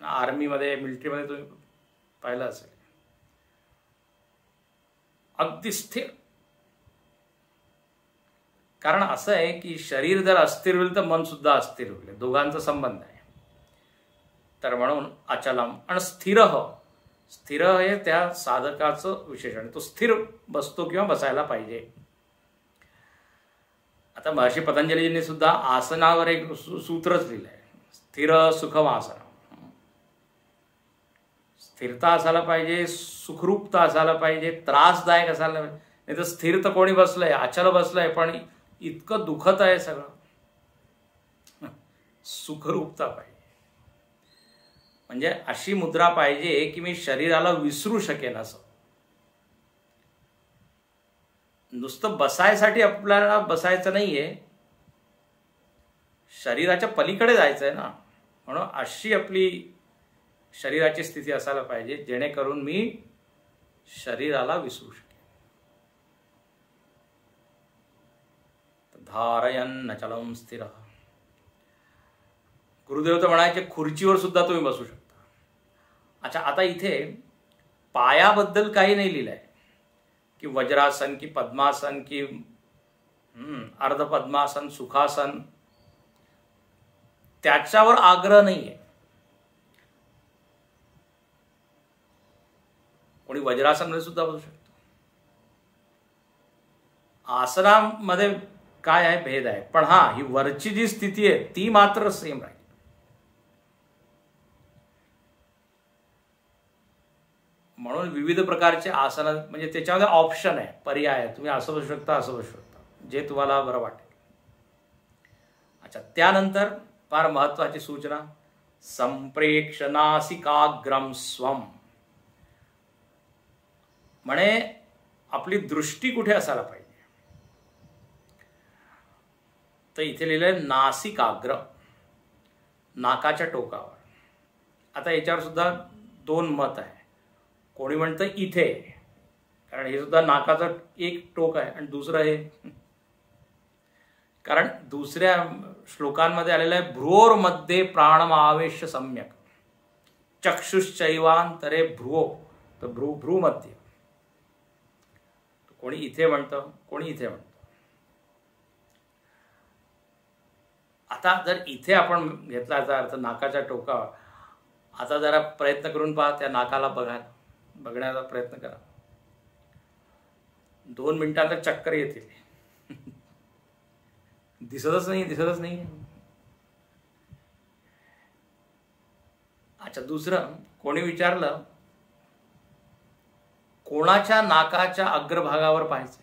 Speaker 1: आर्मीमध्ये मिलिटरीमध्ये तुम्ही पाहिलं असेल. अगदी स्थिर. कारण असं आहे की शरीर जर अस्थिर होईल तर मन सुद्धा अस्थिर होईल, दोघांचा संबंध आहे. तर म्हणून अचलम आणि स्थिर. स्थिर हे त्या साधकाचं विशेषण, तो स्थिर बसतो किंवा बसायला पाहिजे. आता महर्षी पतंजलींनी सुद्धा आसनावर एक सूत्रच लिहिलं आहे, स्थिर सुखम आसन. स्थिरता असायला पाहिजे, सुखरूपता असायला पाहिजे, त्रासदायक असायला पाहिजे. नाही तर स्थिर तर कोणी बसलंय, अचल बसलंय पण इतकं दुखत आहे सगळं. सुखरूपता पाहिजे, म्हणजे अशी मुद्रा पाहिजे की मी शरीराला विसरू शकेन. असं नुसतं बसायसाठी आपल्याला बसायचं नाहीये, शरीराच्या पलीकडे जायचं आहे ना. म्हणून अशी आपली शरीराची स्थिती असायला पाहिजे जेणेकरून मी शरीराला विसरू शकेन. धारयन अचलम स्थिर. गुरुदेव तर म्हणायचे खुर्चीवर सुद्धा तुम्ही बसू शकता. अच्छा, आता इथे पायाबद्दल काही नाही लिहिलंय की वज्रासन की पद्मासन की अर्ध पद्मासन, सुखासन, त्याच्यावर आग्रह नाहीये. कोणी वज्रासनमध्ये सुद्धा बसू शकतो. आसनामध्ये काय आहे, भेद आहे, पण हा ही वरची जी स्थिती आहे ती मात्र सेम राहील. म्हणून विविध प्रकारचे आसन, म्हणजे त्याच्यामध्ये ऑप्शन आहे, पर्याय आहे. तुम्ही असं बसू शकता, असं बसू शकता, जे तुम्हाला बरं वाटेल. अच्छा, त्यानंतर फार महत्वाची सूचना, संप्रेक्ष नासिकाग्रम स्वम. म्हणे आपली दृष्टी कुठे असायला पाहिजे. तर इथे लिहिलंय नासिकाग्र, नाकाच्या टोकावर. आता याच्यावर सुद्धा दोन मत आहे. कोणी म्हणतं इथे, कारण हे सुद्धा नाकाचं एक टोक आहे, आणि दुसरं हे कारण दुसऱ्या श्लोकांमध्ये आलेलं आहे भ्रुवोर मध्ये प्राणमावेश सम्यक चक्षुश्चैवांतरे भ्रुवो, तर भ्रू मध्ये. कोणी इथे म्हणतं, कोणी इथे म्हणतं. आता जर इथे आपण घेतला याचा अर्थ नाकाच्या टोकावर, आता जरा प्रयत्न करून पहा, त्या नाकाला बघण्याचा प्रयत्न करा. 2 मिनिटांत चक्कर येतील. दिसतच नाही. अच्छा, दुसरं कोणी विचारलं कोणाच्या नाकाच्या अग्रभागावर पाहायचं.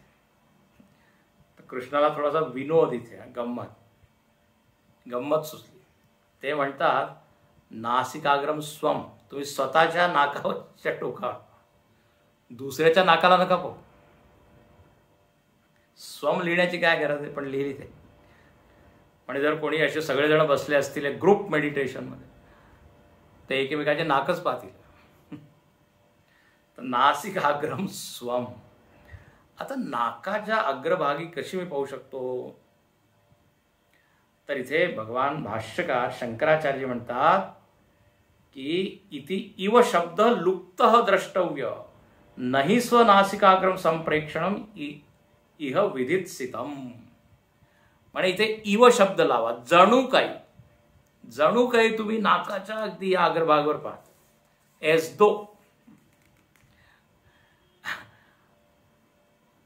Speaker 1: तर कृष्णाला थोडासा विनोद इथे, गंमत सुचली. ते म्हणतात नासिकाग्रम स्वम, तुम्ही स्वतःच्या नाकावरच्या टोकावर, दुसऱ्याच्या नाकाला नका पाहू. स्वम लिहिण्याची काय गरज आहे, पण लिहिली ते. म्हणजे जर कोणी असे सगळेजण बसले असतील ग्रुप मेडिटेशनमध्ये, ते एकमेकाचे नाकच पाहतील. तर नासिकाग्रम स्वम. आता नाकाच्या अग्रभागी कशी मी पाहू शकतो. तर इथे भगवान भाष्यकार शंकराचार्य म्हणतात की इति इव शब्द लुप्त द्रष्टव्य नहि स्वनासिकाग्रम संप्रेक्षणम इह विदित सितम. म्हणजे इथे इव शब्द लावा, जणू काही तुम्ही नाकाच्या अगदी अग्रभागावर पाहता, एस दो.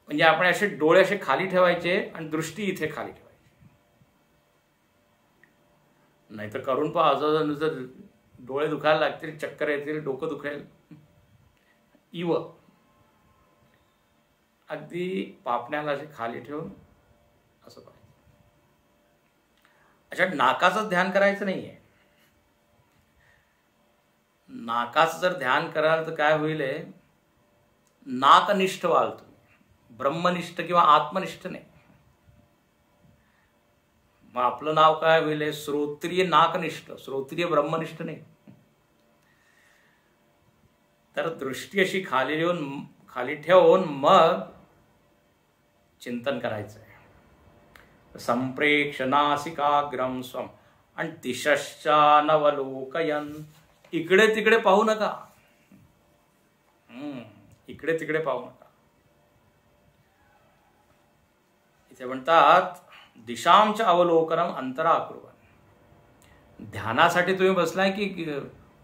Speaker 1: म्हणजे आपण असे डोळे असे खाली ठेवायचे आणि दृष्टी इथे खाली ठेवायची. नाहीतर करून पहा, जर डोळे दुखायला लागतील, चक्कर येतील, डोकं दुखेल. इव अगदी पापण्याला असे खाली ठेवून असं पाहिजे. अच्छा, नाकाचं ध्यान करायचं नाहीये. नाकाचं जर ध्यान कराल तर काय होईल, नाकनिष्ठ व्हाल तुम्ही, ब्रह्मनिष्ठ किंवा आत्मनिष्ठ नाही. मग आपलं नाव काय होईल, श्रोत्रिय नाकनिष्ठ, श्रोत्रिय ब्रह्मनिष्ठ नाही. तर दृष्टी अशी खाली ठेवून मग चिंतन करायचं आहे. संप्रेक्ष नासिकाग्रम स्वम आणि दिशश्चानवलोकयन. इकडे तिकडे पाहू नका, इकडे तिकडे पाहू नका. ते म्हणतात दिशांच्या अवलोकनम अंतरा अकुर्वन्. ध्यानासाठी तुम्ही बसलाय की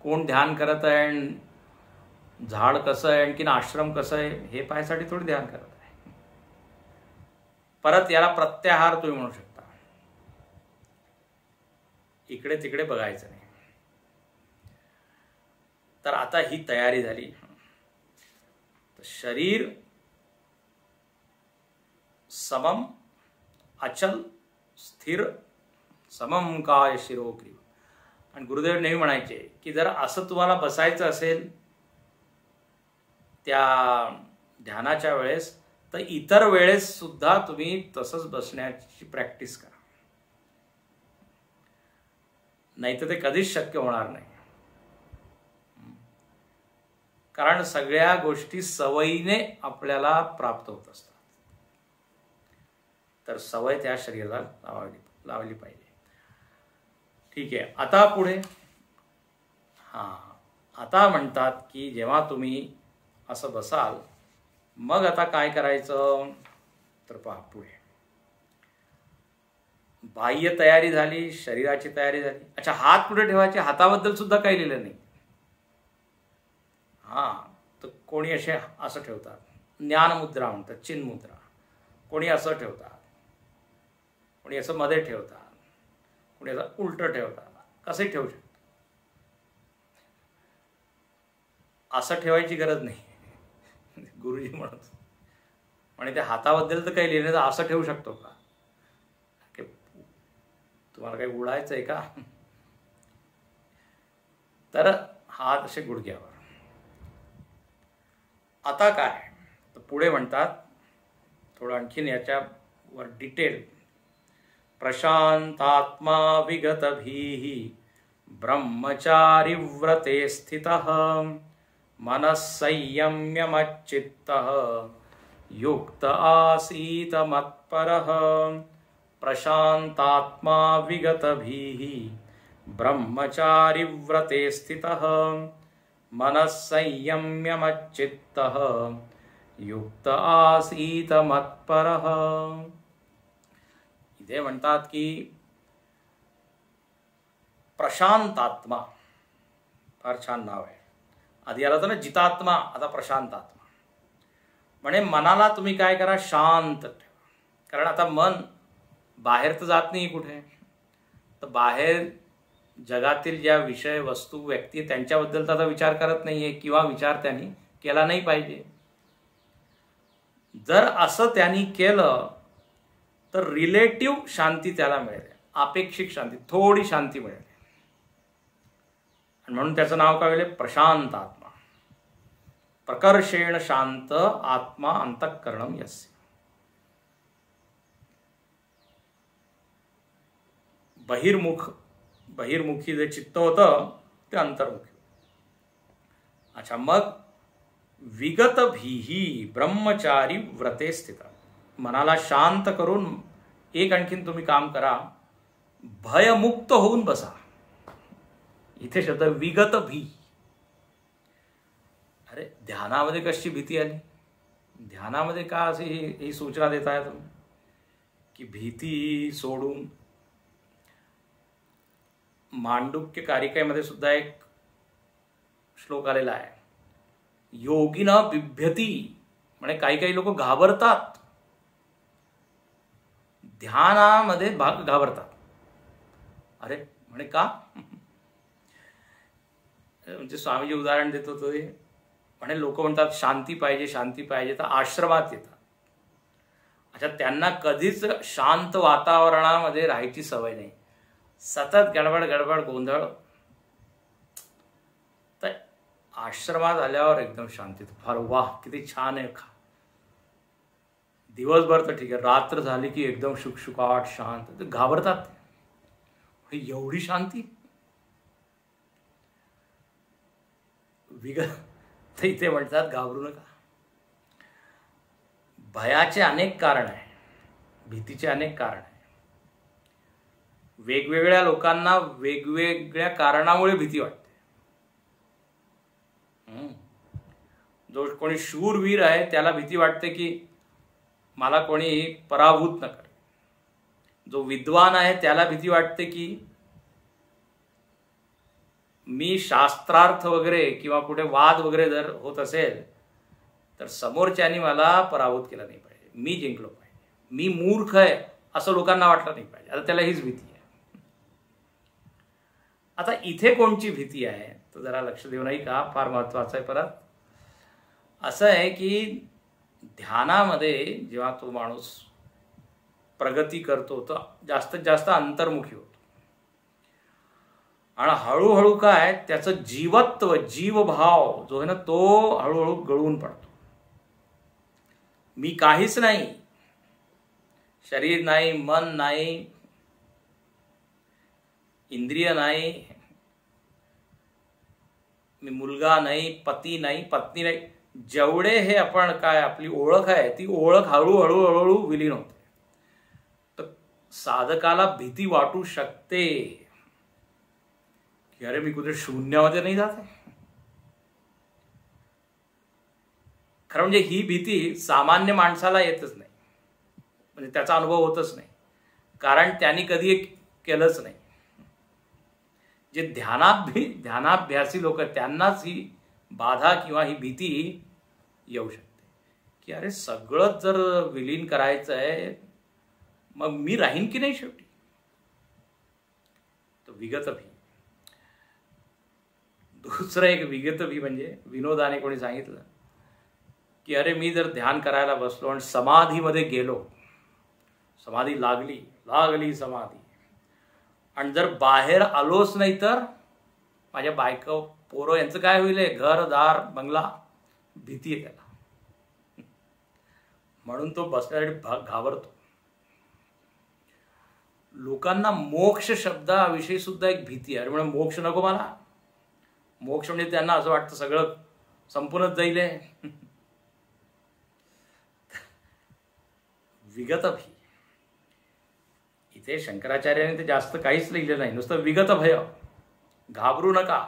Speaker 1: कोण ध्यान करत आहे, झाड कसं आहे, आणखीन आश्रम कसं आहे हे पाहायसाठी थोडी ध्यान करत आहे. परत याला प्रत्याहार तुम्ही म्हणू शकता. इकडे तिकडे बघायचं नाही. तर आता ही तयारी झाली. शरीर समम अचल स्थिर समम काय शिरोग्रीव. आणि गुरुदेव नेहमी म्हणायचे की जर असं तुम्हाला बसायचं असेल त्या ध्यानाच्या वेळेस तर इतर वेळेस सुद्धा तुम्ही तसंच बसण्याची प्रॅक्टिस करा, नाही तर ते कधीच शक्य होणार नाही. कारण सगळ्या गोष्टी सवयीने आपल्याला प्राप्त होत असतात. तर सवय त्या शरीराला लावली पाहिजे. ठीक आहे. आता पुढे आता म्हणतात की जेव्हा तुम्ही असं बसाल मग आता काय करायचं तर पहा पुढे. बाह्य तयारी झाली, शरीराची तयारी झाली. अच्छा, हात कुठे ठेवायचे हाताबद्दल सुद्धा काही लिहिलं नाही. तर कोणी असं ठेवतात, ज्ञानमुद्रा म्हणतात, चिन्मुद्रा. कोणी असं ठेवतात, कोणी असं मध्ये ठेवतात, कोणी असं उलट ठेवतात. कसे ठेवू शकतात. असं ठेवायची गरज नाही. गुरुजी म्हणत म्हणजे त्या हाताबद्दल तर काही लिहिलं तर असं ठेवू शकतो का? तुम्हाला काही उडायचं आहे का? तर हात असे गुडघ्यावर. आता काय तर पुढे म्हणतात थोडं आणखीन याच्यावर डिटेल. प्रशांतात्मा विगत भीहि ब्रह्मचारी व्रते स्थितः मनस्संयम्य मच्चित्तः युक्त आसीत मत्परः. प्रशांतात्मा विगत भीहि ब्रह्मचारी व्रते स्थितः मनस्संयम्य मच्चित्तः युक्त आसीत मत्परः. इथे म्हणतात की प्रशांतात्मा, फार छान नाव आहे. आधी आलं होतं ना जितात्मा, आता प्रशांतात्मा. म्हणजे मनाला तुम्ही काय करा, शांत ठेवा. कारण आता मन बाहेर तर जात नाही कुठे. तर बाहेर जगातील ज्या विषय वस्तू व्यक्ती त्यांच्याबद्दल तर आता विचार करत नाहीये किंवा विचार त्यांनी केला नाही पाहिजे. जर असं त्यांनी केलं तर रिलेटिव्ह शांती त्याला मिळेल, अपेक्षित शांती, थोडी शांती मिळेल. आणि म्हणून त्याचं नाव काय होईल, प्रशांत आत्मा. प्रकर्षेण शांत आत्मा अंतःकरणम यस्य. बहिर्मुखी जे चित्त होतं ते अंतर्मुखी. अच्छा, मग विगत भीही ब्रह्मचारी व्रते स्थित. मनाला शांत करून एक आणखीन तुम्ही काम करा, भयमुक्त होऊन बसा. इथे शब्द विगत भी. अरे ध्यानामध्ये कशी भीती आली? ध्यानामध्ये का अशी ही सूचना देताय तुम्ही की भीती सोडून? मांडुक्य कारिकेमध्ये सुद्धा एक श्लोक आलेला आहे, योगिना बिभ्यती. म्हणजे काही लोक घाबरतात, ध्यानामध्ये घाबरतात. अरे म्हणे का? म्हणजे स्वामीजी उदाहरण देत होते. म्हणे लोक म्हणतात शांती पाहिजे, शांती पाहिजे, तर आश्रमात येतात. अच्छा, त्यांना कधीच शांत वातावरणामध्ये राहायची सवय नाही, सतत गडबड गोंधळ. तर आश्रमात आल्यावर एकदम शांती. फार वाह, किती छान आहे. दिवसभर तर ठीक आहे, रात्र झाली की एकदम शुकशुकाट शांत. घाबरतात, एवढी शांती. तर इथे म्हणतात घाबरू नका. भयाचे अनेक कारण आहे, भीतीचे अनेक कारण आहे. वेगवेगळ्या लोकांना वेगवेगळ्या कारणामुळे भीती वाटते. जो कोणी शूरवीर आहे त्याला भीती वाटते की मला कोणी पराभूत न करे. जो विद्वान आहे त्याला भीती वाटते की मी शास्त्रार्थ वगैरे किंवा कुठे वाद वगैरे जर होत असेल तर समोरच्यानी मला पराभूत केला नाही पाहिजे, मी जिंकलो पाहिजे, मी मूर्ख आहे असं लोकांना वाटलं नाही पाहिजे. आता त्याला हीच भीती आहे. आता इथे कोणची भीती आहे तर जरा लक्ष देऊ नाही का, फार महत्वाचं आहे. परत असं आहे की ध्यानामध्ये जेव्हा तो माणूस प्रगती करतो तर जास्तीत जास्त अंतर्मुखी होतो आणि हळूहळू काय त्याचं जीवत्व, जीवभाव जो आहे ना तो हळूहळू गळून पडतो. मी काहीच नाही, शरीर नाही, मन नाही, इंद्रिय नाही, मी मुलगा नाही, पती नाही, पत्नी नाही, जेवढे हे आपण काय आपली ओळख आहे ती ओळख हळूहळू हळूहळू विलीन होते. तर साधकाला भीती वाटू शकते की अरे मी कुठे शून्यामध्ये नाही जात आहे. खरं म्हणजे ही भीती सामान्य माणसाला येतच नाही, म्हणजे त्याचा अनुभव होतच नाही, कारण त्यांनी कधी केलंच नाही. जे ध्यानाभ्यासी लोक त्यांनाच ही बाधा किंवा ही भीती येऊ शकते की अरे सगळंच जर विलीन करायचं आहे मग मी राहीन की नाही शेवटी. तो विगत भी. दुसरं एक विगत भी म्हणजे विनोदाने कोणी सांगितलं की अरे मी जर ध्यान करायला बसलो आणि समाधीमध्ये गेलो, समाधी लागली समाधी, आणि जर बाहेर आलोच नाही तर माझ्या बायको पोरं यांचं काय होईल, घर दार बंगला, भीती आहे त्याला, म्हणून तो बसण्यासाठी घाबरतो. लोकांना मोक्ष शब्दाविषयी सुद्धा एक भीती आहे. म्हणजे मोक्ष नको मला, मोक्ष म्हणजे त्यांना असं वाटतं सगळं संपूनच जाईल. विगत भी. इथे शंकराचार्याने ते जास्त काहीच लिहिलं नाही, नुसतं विगत भय, घाबरू नका,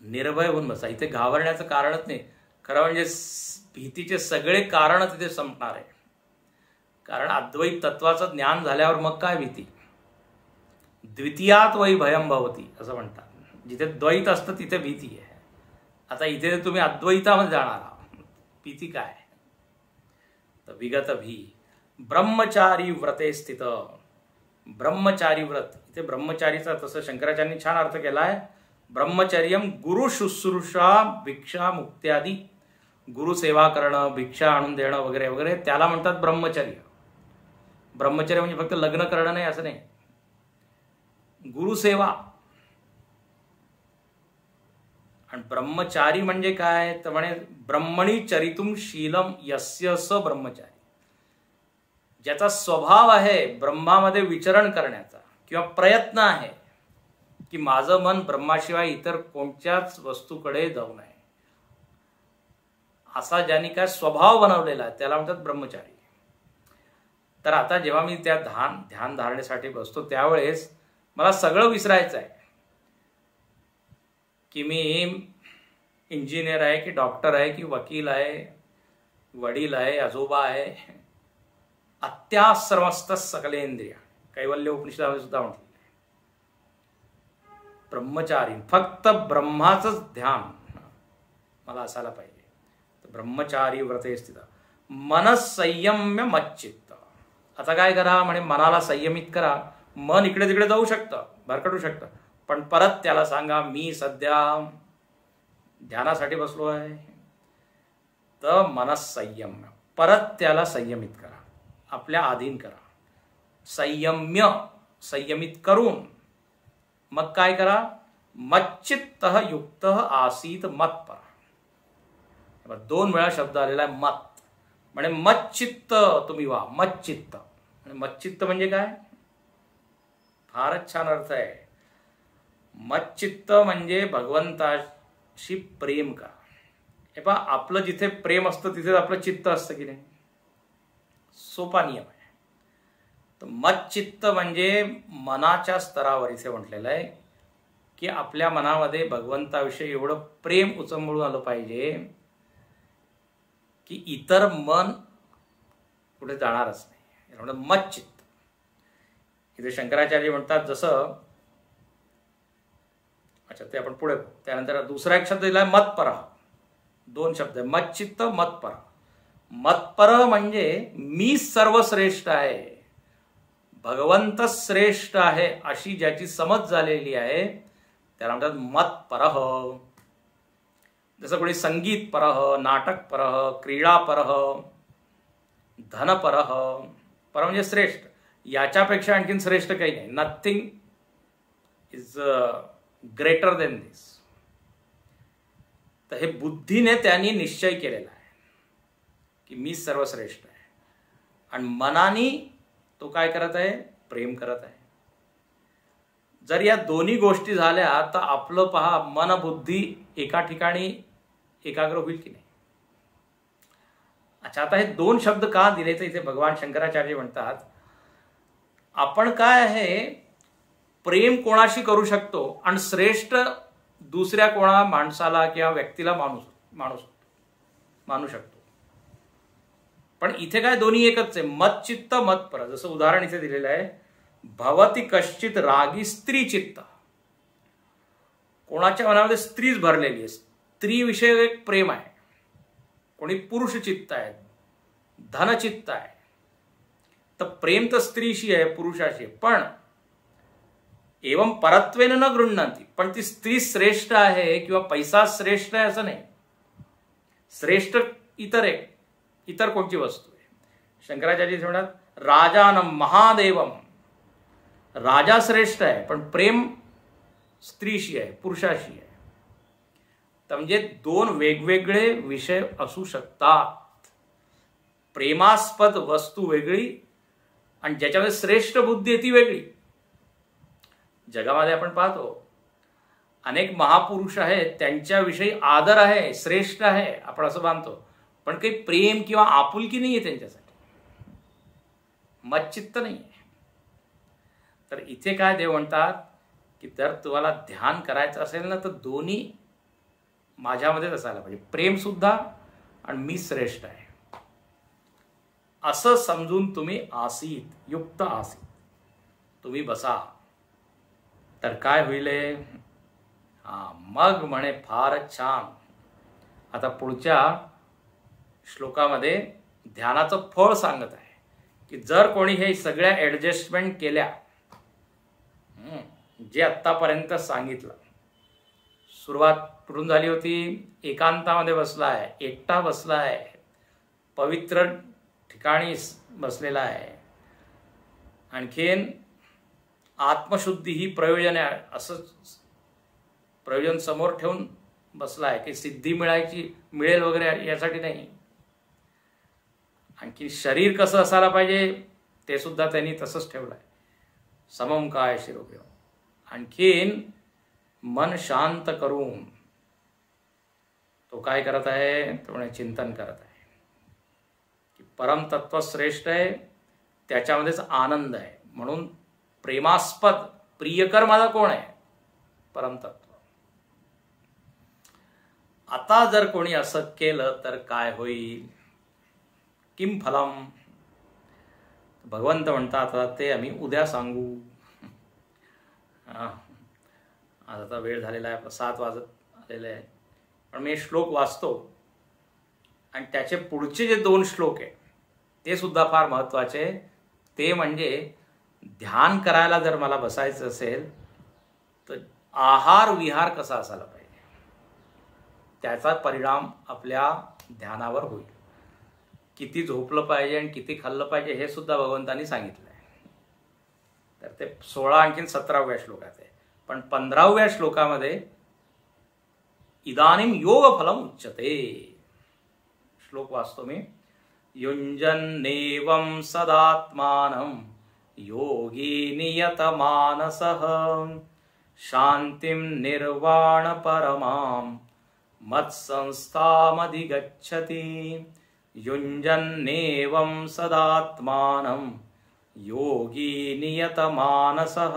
Speaker 1: निर्भय होऊन बसा. इथे घाबरण्याचं कारणच नाही. खरं म्हणजे भीतीचे सगळे कारण तिथे संपणार आहे, कारण अद्वैत तत्वाचं ज्ञान झाल्यावर मग काय भीती. द्वितीयात वै भयम भवती असं म्हणतात. जिथे द्वैत असतं तिथे भीती आहे. आता इथे तुम्ही अद्वैतामध्ये जाणार आहात, भीती काय. तर विगत भी. ब्रह्मचारी व्रते स्थित. ब्रह्मचारी व्रत, इथे ब्रह्मचारीचा तसं शंकराचार्यांनी छान अर्थ केलाय. ब्रह्मचर्यम गुरु शुश्रूषा भिक्षा मुक्त्यादी. गुरु सेवा करणं, भिक्षा आणून देणं वगैरे वगैरे त्याला म्हणतात ब्रह्मचर्य. ब्रह्मचर्य म्हणजे फक्त लग्न करणं नाही असं नाही, गुरुसेवा. आणि ब्रह्मचारी म्हणजे काय तर म्हणे ब्रह्मणी चरितुम शीलम यस्य स ब्रह्मचारी. ज्याचा स्वभाव आहे ब्रह्मामध्ये विचरण करण्याचा किंवा प्रयत्न आहे की माझं मन ब्रह्माशिवाय इतर कोणत्याच वस्तूकडे जाऊ नये, असा ज्यांनी काय स्वभाव बनवलेला आहे त्याला म्हणतात ब्रह्मचारी. तर आता जेव्हा मी त्या ध्यान धारणेसाठी बसतो त्यावेळेस मला सगळं विसरायचं आहे की मी इंजिनियर आहे की डॉक्टर आहे की वकील आहे, वडील आहे, आजोबा आहे. अत्याश्रमस्त सकलेंद्रिय, कैवल्य उपनिषदामध्ये सुद्धा म्हटलं. ब्रह्मचारी, फक्त ब्रह्माचंच ध्यान मला असायला पाहिजे. तर ब्रह्मचारी व्रते स्थित. मनसंयम्य मच्चित्त. आता काय करा म्हणे मनाला संयमित करा. मन इकडे तिकडे जाऊ शकतं, भरकटू शकतं, पण परत त्याला सांगा मी सध्या ध्यानासाठी बसलो आहे. तर मनसंयम्य, परत त्याला संयमित करा, आपल्या अधीन करा. संयमित करून मग काय करा. मच्चित्त युक्त आसीत मत्पर. 2 वेळा शब्द आलेला आहे मत. म्हणजे मच्चित्त तुम्ही व्हा, मच्चित्त. मच्चित्त म्हणजे काय, फारच छान अर्थ आहे. मच्चित्त म्हणजे भगवंताशी प्रेम करा. हे पहा, आपलं जिथे प्रेम असतं तिथे आपलं चित्त असतं की नाही, सोपा नियम आहे. तर मच्चित्त म्हणजे मनाच्या स्तरावर इथे म्हटलेलं आहे की आपल्या मनामध्ये भगवंताविषयी एवढं प्रेम उचंबळून आलं पाहिजे की इतर मन कुठे जाणारच नाही. म्हणून मच्चित्त. इथे शंकराचार्य म्हणतात जसं, अच्छा ते आपण पुढे बघू. त्यानंतर दुसरा एक शब्द दिला मतपर. 2 शब्द आहे, मच्चित्त मतपर. मतपर म्हणजे मी सर्वश्रेष्ठ आहे, भगवंत श्रेष्ठ आहे अशी ज्याची समज झालेली आहे त्याला म्हणतात मतपरः. जसं कोणी संगीत परः, नाटक परः, क्रीडा परः, धन परः. पर म्हणजे श्रेष्ठ, याच्यापेक्षा आणखीन श्रेष्ठ काही नाही. नथिंग इज ग्रेटर देन दिस. तर हे बुद्धीने त्यांनी निश्चय केलेला आहे की मी सर्वश्रेष्ठ आहे. आणि मनाने तो काय करत आहे? प्रेम करत आहे. जर या दोन्ही गोष्टी झाल्या तर आपलं पहा मन बुद्धी एका ठिकाणी एकाग्र होईल की नाही. अच्छा, आता हे 2 शब्द का दिले तर इथे भगवान शंकराचार्य म्हणतात आपण काय आहे, प्रेम कोणाशी करू शकतो आणि श्रेष्ठ दुसऱ्या कोणा माणसाला किंवा व्यक्तीला मानू शकतो. पण इथे काय दोन्ही एकच आहे, मच्चित्त मतपर. जसं उदाहरण इथे दिलेलं आहे, भवती कश्चित रागी स्त्री चित्त. कोणाच्या मनामध्ये स्त्रीच भरलेली आहे, स्त्री विषयी एक प्रेम आहे. कोणी पुरुष चित्त आहे, धनचित्त आहे. तर प्रेम तर स्त्रीशी आहे, पुरुषाशी. पण एवं परत्वेन न गृह्णन्ति. पण ती स्त्री श्रेष्ठ आहे किंवा पैसा श्रेष्ठ आहे असं नाही. श्रेष्ठ इतर कोणती वस्तू आहे. शंकराचार्य म्हणतात राजानम महादेवम. राजा श्रेष्ठ आहे पण प्रेम स्त्रीशी आहे, पुरुषाशी आहे. तर म्हणजे 2 वेगवेगळे विषय असू शकतात. प्रेमास्पद वस्तू वेगळी आणि ज्याच्यामध्ये श्रेष्ठ बुद्धी आहे ती वेगळी. जगामध्ये आपण पाहतो अनेक महापुरुष आहेत, त्यांच्याविषयी आदर आहे, श्रेष्ठ आहे, आपण असं मानतो. पण काही प्रेम किंवा आपुलकी नाही आहे त्यांच्यासाठी, मच्चित्त नाही आहे. तर इथे काय देव म्हणतात की जर तुम्हाला ध्यान करायचं असेल ना तर दोन्ही माझ्यामध्येच असायला पाहिजे, प्रेम सुद्धा आणि मी श्रेष्ठ आहे असं समजून तुम्ही आसीत, युक्त आसीत तुम्ही बसा. तर काय होईल? मग म्हणे फारच छान. आता पुढच्या श्लोकामध्ये ध्यानाचं फळ सांगत आहे की जर कोणी हे सगळ्या ॲडजस्टमेंट केल्या, जे आत्तापर्यंत सांगितलं, सुरुवात कुठून झाली होती? एकांतामध्ये बसला आहे, एकटा बसला आहे, पवित्र ठिकाणी बसलेला आहे, आणखीन आत्मशुद्धी ही प्रयोजन आहे असं प्रयोजन समोर ठेवून बसला आहे की सिद्धी मिळेल वगैरे यासाठी नाही. आणखी शरीर कसं असायला पाहिजे ते सुद्धा त्यांनी तसंच ठेवलं आहे, समम काय शिरोग्य. आणखीन मन शांत करून तो काय करत आहे? तो म्हणजे चिंतन करत आहे की परमतत्व श्रेष्ठ आहे, त्याच्यामध्येच आनंद आहे. म्हणून प्रेमास्पद प्रियकर माझा कोण आहे? परमतत्व. आता जर कोणी असं केलं तर काय होईल? किम फलम? भगवंत म्हणतात ते आम्ही उद्या सांगू. आज आता वेळ झालेला आहे, 7 वाजत आलेले आहे. पण मी श्लोक वाचतो आणि त्याचे पुढचे जे 2 श्लोक आहे ते सुद्धा फार महत्त्वाचे. ते म्हणजे ध्यान करायला जर मला बसायचं असेल तर आहार विहार कसा असायला पाहिजे, त्याचा परिणाम आपल्या ध्यानावर होईल. किती झोपलं पाहिजे आणि किती खाल्लं पाहिजे हे सुद्धा भगवंतांनी सांगितलं आहे. तर ते 16 आणखीन 17व्या श्लोकात आहे. पण 15व्या श्लोकामध्ये इदानीम योग फलम उच्यते. श्लोक वाचतो मी. युञ्जन्नेवं सदात्मानं योगी नियतमानसः शान्तिं निर्वाण परमां मत्संस्थामधिगच्छति. युञ्जन्नेवं सदात्मानं योगी नियतमानसः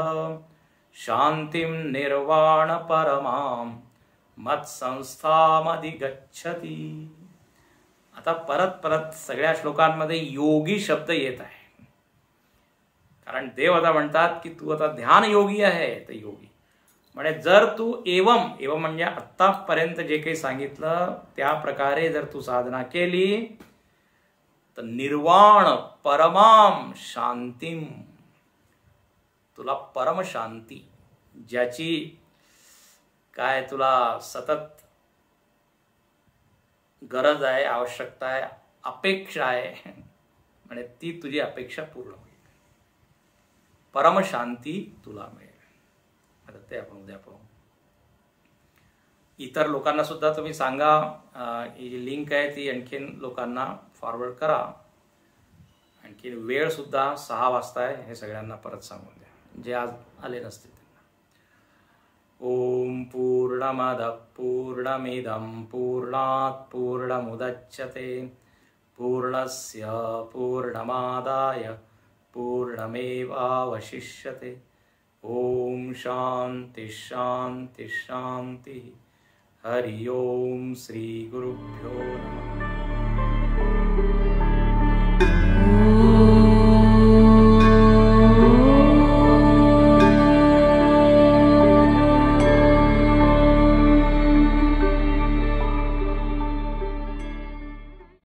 Speaker 1: शान्तिं निर्वाण परमां मत्संस्थामधिगच्छति. आता परत परत सगळ्या श्लोकांमध्ये योगी शब्द येत आहे, कारण देव आता म्हणतात की तू आता ध्यान योगी आहे. तर योगी म्हणजे जर तू एवम म्हणजे आत्तापर्यंत जे काही सांगितलं त्या प्रकारे जर तू साधना केली तर निर्वाण परमाम शांतीम, तुला परम शांती ज्याची काय तुला सतत गरज आहे, आवश्यकता आहे, अपेक्षा आहे, म्हणजे ती तुझी अपेक्षा पूर्ण होईल. परम शांती तुला मिळेल. आता ते आपण उद्या पाहू. इतर लोकांना सुद्धा तुम्ही सांगा, ही जी लिंक आहे ती आणखीन लोकांना फॉरवर्ड करा. आणखीन वेळ सुद्धा 6 वाजता आहे, हे सगळ्यांना परत सांगून द्या जे आज आले नसतील त्यांना. ओम पूर्णमद पूर्णमिदं पूर्णात् पूर्णमुदच्यते पूर्णस्य पूर्णमादाय पूर्णमेवावशिष्यते. ओम शांति शांति शांति. हरि ओम. श्री गुरुभ्यो नमः.